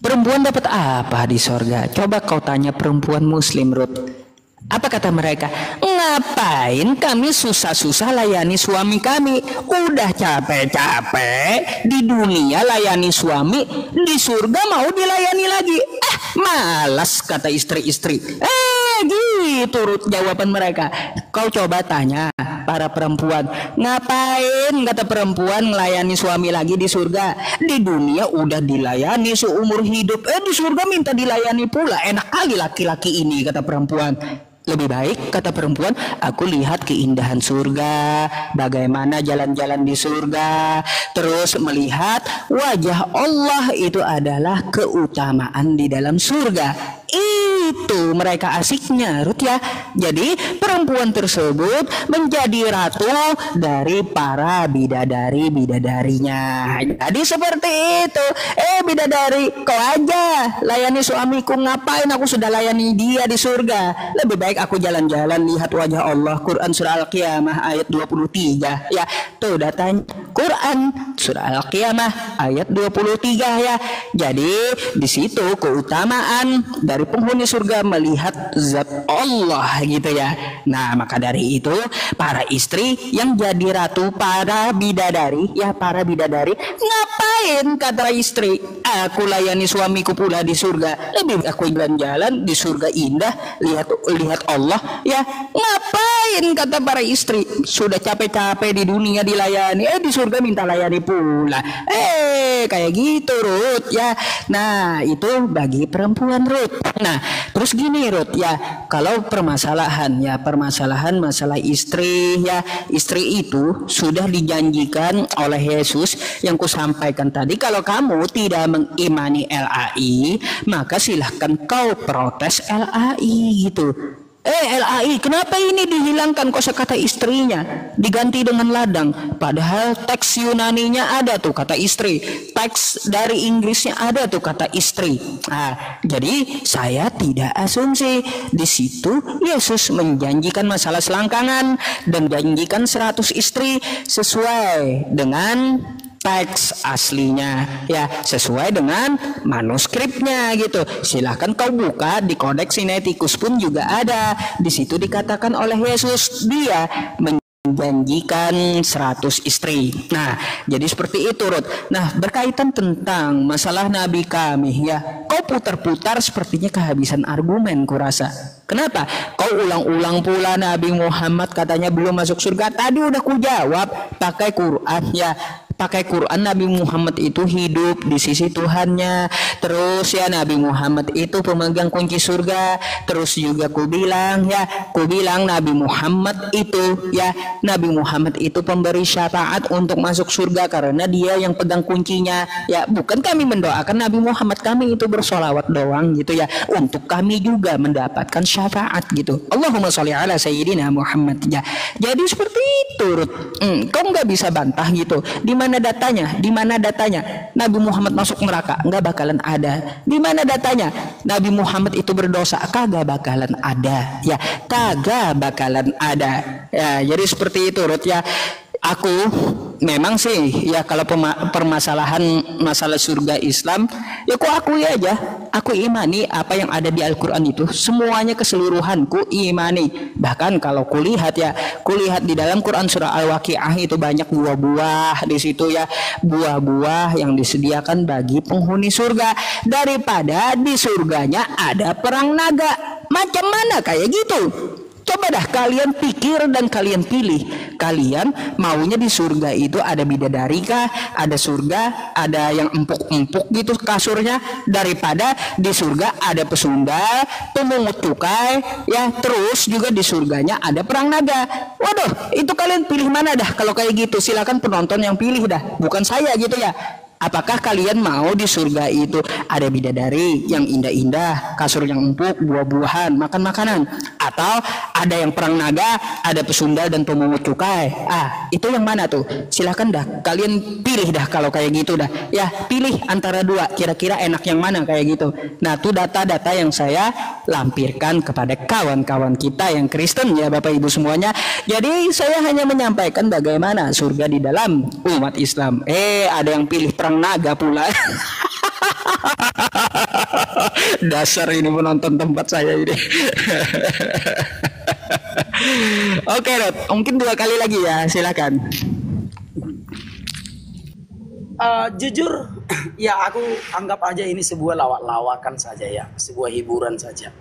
perempuan dapat apa di sorga? Coba kau tanya perempuan Muslim, Ruth. Apa kata mereka? Ngapain kami susah-susah layani suami kami? Udah capek-capek di dunia layani suami, di surga mau dilayani lagi. Malas, kata istri-istri. Gitu Ruth jawaban mereka. Kau coba tanya para perempuan, ngapain kata perempuan melayani suami lagi di surga? Di dunia udah dilayani seumur hidup, di surga minta dilayani pula. Enak kali laki-laki ini, kata perempuan. Lebih baik, kata perempuan, aku lihat keindahan surga, bagaimana jalan-jalan di surga, terus melihat wajah Allah, itu adalah keutamaan di dalam surga. Itu mereka asiknya, Ruth ya. Jadi perempuan tersebut menjadi ratu dari para bidadari-bidadarinya. Jadi seperti itu. Bidadari, kau aja layani suamiku, ngapain aku sudah layani dia di surga? Lebih baik aku jalan-jalan lihat wajah Allah. Quran surah Al-Qiyamah ayat 23 ya. Tuh datanya Quran surah Al-Qiyamah ayat 23 ya. Jadi di situ keutamaan dari penghuni surga melihat zat Allah gitu ya. Nah, maka dari itu para istri yang jadi ratu para bidadari ya, para bidadari, ngapain kata istri, aku layani suamiku pula di surga. Lebih aku jalan-jalan di surga indah, lihat Allah ya. Ngapain kata para istri, sudah capek-capek di dunia dilayani, di surga minta layani pula. Kayak gitu Ruth ya. Nah, itu bagi perempuan Ruth. Nah, terus gini Ruth ya, kalau permasalahan masalah istri ya, istri itu sudah dijanjikan oleh Yesus yang kusampaikan tadi, kalau kamu tidak mengimani LAI, maka silahkan kau protes LAI gitu. LAI, kenapa ini dihilangkan kosakata istrinya, diganti dengan ladang? Padahal teks Yunaninya ada tuh kata istri, teks dari Inggrisnya ada tuh kata istri. Nah, jadi saya tidak asumsi di situ Yesus menjanjikan masalah selangkangan dan janjikan 100 istri sesuai dengan teks aslinya, ya sesuai dengan manuskripnya gitu. Silahkan kau buka di Kodeks Sinaiticus pun juga ada. Di situ dikatakan oleh Yesus dia menjanjikan 100 istri. Nah, jadi seperti itu, Ruth. Nah, berkaitan tentang masalah Nabi kami, ya kau putar-putar sepertinya kehabisan argumen kurasa. Kenapa? Kau ulang-ulang pula Nabi Muhammad katanya belum masuk surga. Tadi udah kujawab pakai Quran, ya. Pakai Quran Nabi Muhammad itu hidup di sisi Tuhannya. Terus ya Nabi Muhammad itu pemegang kunci surga. Terus juga ku bilang Nabi Muhammad itu pemberi syafaat untuk masuk surga karena dia yang pegang kuncinya. Ya bukan kami mendoakan Nabi Muhammad, kami itu bersolawat doang gitu ya, untuk kami juga mendapatkan syafaat gitu. Allahumma sholli ala sayyidina Muhammad ya. Jadi seperti itu, Ruth. Kau nggak bisa bantah gitu. Di mana datanya Nabi Muhammad masuk neraka? Nggak bakalan ada. Di mana datanya Nabi Muhammad itu berdosa? Kagak bakalan ada. Ya, kagak bakalan ada. Ya, jadi seperti itu, Ruth ya. Aku memang sih ya kalau permasalahan masalah surga Islam ya aku akui aja, aku imani apa yang ada di Al-Quran itu semuanya keseluruhan ku imani. Bahkan kalau kulihat di dalam Quran surah Al-Waqiah itu banyak buah-buah di situ ya, buah-buah yang disediakan bagi penghuni surga, daripada di surganya ada perang naga. Macam mana kayak gitu? Coba dah kalian pikir dan kalian pilih. Kalian maunya di surga itu ada bidadari kah? Ada surga, ada yang empuk-empuk gitu kasurnya, daripada di surga ada pesundal, pemungut cukai, ya terus juga di surganya ada perang naga. Waduh, itu kalian pilih mana dah kalau kayak gitu? Silakan penonton yang pilih dah, bukan saya gitu ya. Apakah kalian mau di surga itu ada bidadari yang indah-indah, kasur yang empuk, buah-buahan, makan makanan, atau ada yang perang naga, ada pesundal dan pemungut cukai? Itu yang mana tuh? Silahkan dah kalian pilih dah kalau kayak gitu dah. Ya, pilih antara dua, kira-kira enak yang mana kayak gitu. Nah, itu data-data yang saya lampirkan kepada kawan-kawan kita yang Kristen ya Bapak Ibu semuanya. Jadi saya hanya menyampaikan bagaimana surga di dalam umat Islam. Ada yang pilih perang naga pula. Dasar ini penonton tempat saya ini. Oke, Rod, mungkin 2 kali lagi ya, silakan. Jujur, ya aku anggap aja ini sebuah lawak-lawakan saja ya, sebuah hiburan saja.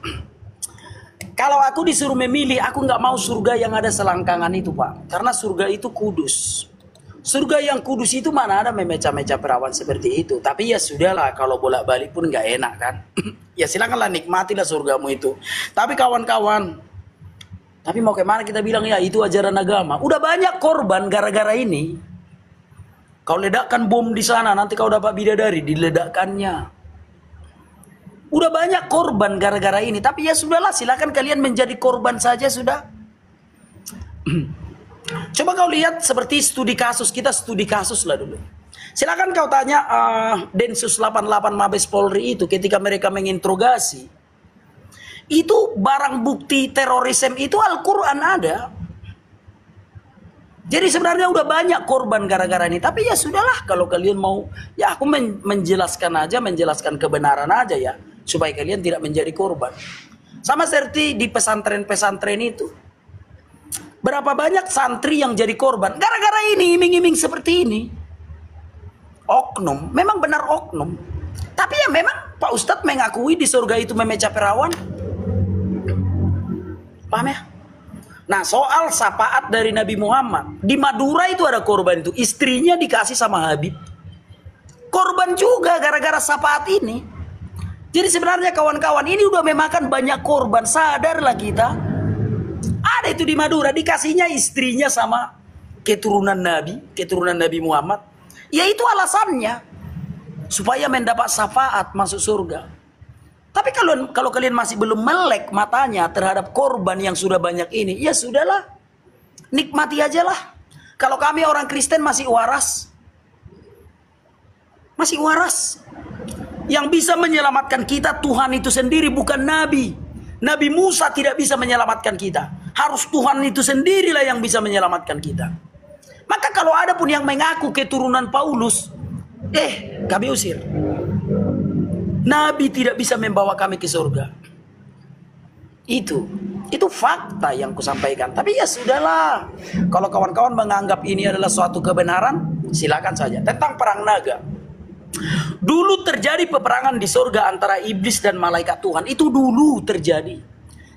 Kalau aku disuruh memilih, aku nggak mau surga yang ada selangkangan itu, Pak, karena surga itu kudus. Surga yang kudus itu mana ada memeca-meca perawan seperti itu. Tapi ya sudahlah, kalau bolak-balik pun nggak enak kan. Ya silakanlah, nikmatilah surgamu itu. Tapi kawan-kawan, tapi mau kemana kita bilang ya itu ajaran agama. Udah banyak korban gara-gara ini. Kau ledakkan bom di sana, nanti kau dapat bidadari, diledakkannya. Udah banyak korban gara-gara ini. Tapi ya sudahlah, silakan kalian menjadi korban saja sudah. Coba kau lihat seperti studi kasus, kita studi kasus lah dulu. Silakan kau tanya Densus 88 Mabes Polri itu ketika mereka menginterogasi. Itu barang bukti terorisme itu Al-Quran ada. Jadi sebenarnya udah banyak korban gara-gara ini. Tapi ya sudahlah, kalau kalian mau, ya aku menjelaskan kebenaran aja ya, supaya kalian tidak menjadi korban. Sama seperti di pesantren-pesantren itu. Berapa banyak santri yang jadi korban gara-gara ini, iming-iming seperti ini. Oknum, memang benar oknum. Tapi ya memang Pak Ustadz mengakui di surga itu memeca perawan. Paham ya? Nah, soal syafaat dari Nabi Muhammad, di Madura itu ada korban itu, istrinya dikasih sama Habib. Korban juga gara-gara syafaat ini. Jadi sebenarnya kawan-kawan ini udah memakan banyak korban, sadarlah kita. Ada itu di Madura, dikasihnya istrinya sama keturunan Nabi Muhammad. Ya itu alasannya. supaya mendapat syafaat masuk surga. Tapi kalau kalian masih belum melek matanya terhadap korban yang sudah banyak ini, ya sudahlah, nikmati aja lah. Kalau kami orang Kristen masih waras, yang bisa menyelamatkan kita Tuhan itu sendiri, bukan Nabi. Nabi Musa tidak bisa menyelamatkan kita. Harus Tuhan itu sendirilah yang bisa menyelamatkan kita. Maka kalau ada pun yang mengaku keturunan Paulus, kami usir. Nabi tidak bisa membawa kami ke surga. Itu fakta yang kusampaikan. Tapi ya sudahlah. Kalau kawan-kawan menganggap ini adalah suatu kebenaran, silakan saja. Tentang perang naga. Dulu terjadi peperangan di surga antara iblis dan malaikat Tuhan. Itu dulu terjadi.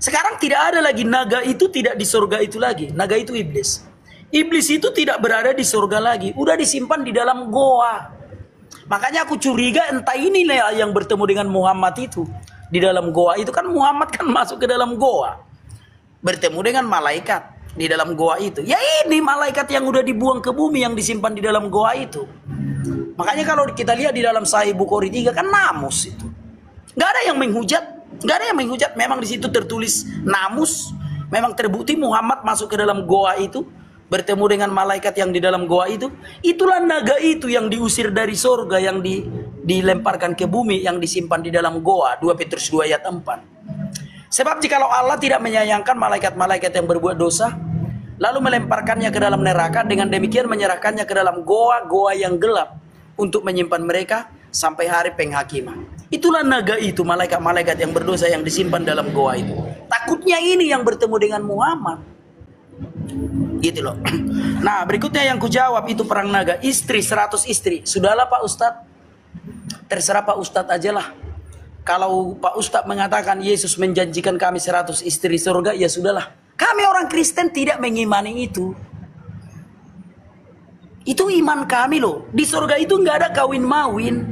Sekarang tidak ada lagi naga itu, tidak di surga itu lagi. Naga itu iblis. Iblis itu tidak berada di surga lagi. Udah disimpan di dalam goa. Makanya aku curiga entah inilah yang bertemu dengan Muhammad itu. Di dalam goa itu kan Muhammad kan masuk ke dalam goa. Bertemu dengan malaikat di dalam goa itu. Ya ini malaikat yang udah dibuang ke bumi yang disimpan di dalam goa itu. Makanya kalau kita lihat di dalam Sahih Bukhari 3 kan namus itu. Gak ada yang menghujat. Memang di situ tertulis namus. Memang terbukti Muhammad masuk ke dalam goa itu. Bertemu dengan malaikat yang di dalam goa itu. Itulah naga itu yang diusir dari surga. Yang dilemparkan ke bumi. Yang disimpan di dalam goa. 2 Petrus 2 ayat 4. Sebab jikalau Allah tidak menyayangkan malaikat-malaikat yang berbuat dosa, lalu melemparkannya ke dalam neraka, dengan demikian menyerahkannya ke dalam goa-goa yang gelap untuk menyimpan mereka sampai hari penghakiman. Itulah naga itu, malaikat-malaikat yang berdosa yang disimpan dalam goa itu. Takutnya ini yang bertemu dengan Muhammad. Gitu loh. Nah, berikutnya yang kujawab itu perang naga. Istri, 100 istri. Sudahlah Pak Ustadz. Terserah Pak Ustadz aja lah. Kalau Pak Ustadz mengatakan Yesus menjanjikan kami 100 istri surga, ya sudahlah. Kami orang Kristen tidak mengimani itu. Itu iman kami loh. Di surga itu nggak ada kawin-mawin.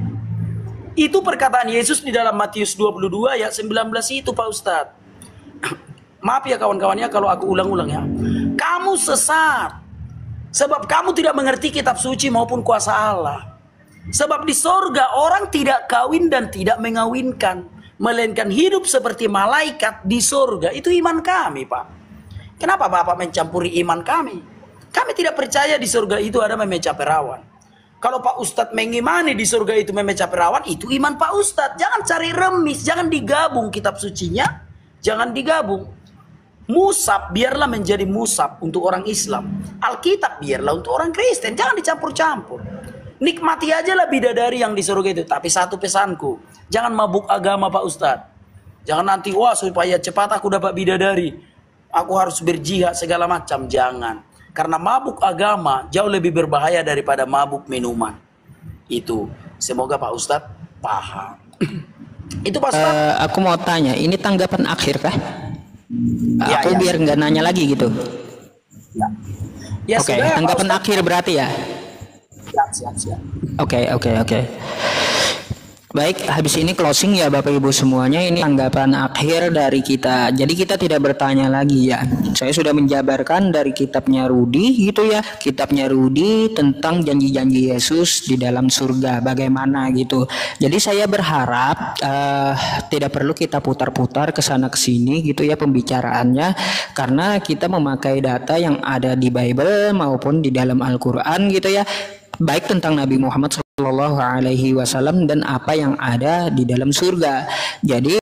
Itu perkataan Yesus di dalam Matius 22 ayat 19 itu Pak Ustadz. Maaf ya kawan-kawannya kalau aku ulang-ulang ya. Kamu sesat. Sebab kamu tidak mengerti kitab suci maupun kuasa Allah. Sebab di surga orang tidak kawin dan tidak mengawinkan. Melainkan hidup seperti malaikat di surga. Itu iman kami Pak. Kenapa Bapak mencampuri iman kami? Kami tidak percaya di surga itu ada memecah perawan. Kalau Pak Ustadz mengimani di surga itu memecah perawan, itu iman Pak Ustadz. Jangan cari remis, jangan digabung kitab sucinya. Jangan digabung. Musab biarlah menjadi musab untuk orang Islam. Alkitab biarlah untuk orang Kristen. Jangan dicampur-campur. Nikmati aja lah bidadari yang di surga itu. Tapi satu pesanku, jangan mabuk agama Pak Ustadz. Jangan nanti, wah supaya cepat aku dapat bidadari, aku harus berjihad segala macam. Jangan. Karena mabuk agama jauh lebih berbahaya daripada mabuk minuman. Itu. Semoga Pak Ustadz paham. Itu Pak Ustadz. Aku mau tanya, ini tanggapan akhir kah? Ya, aku biar nggak nanya lagi gitu. Ya, Oke, sudah, tanggapan akhir berarti ya? Siap. Oke. Baik, habis ini closing ya Bapak Ibu semuanya. Ini tanggapan akhir dari kita. Jadi kita tidak bertanya lagi ya. Saya sudah menjabarkan dari kitabnya Rudi gitu ya. Kitabnya Rudi tentang janji-janji Yesus di dalam surga. Bagaimana gitu. Jadi saya berharap tidak perlu kita putar-putar ke sana ke sini gitu ya pembicaraannya. Karena kita memakai data yang ada di Bible maupun di dalam Al-Quran gitu ya. Baik tentang Nabi Muhammad SAW dan apa yang ada di dalam surga. Jadi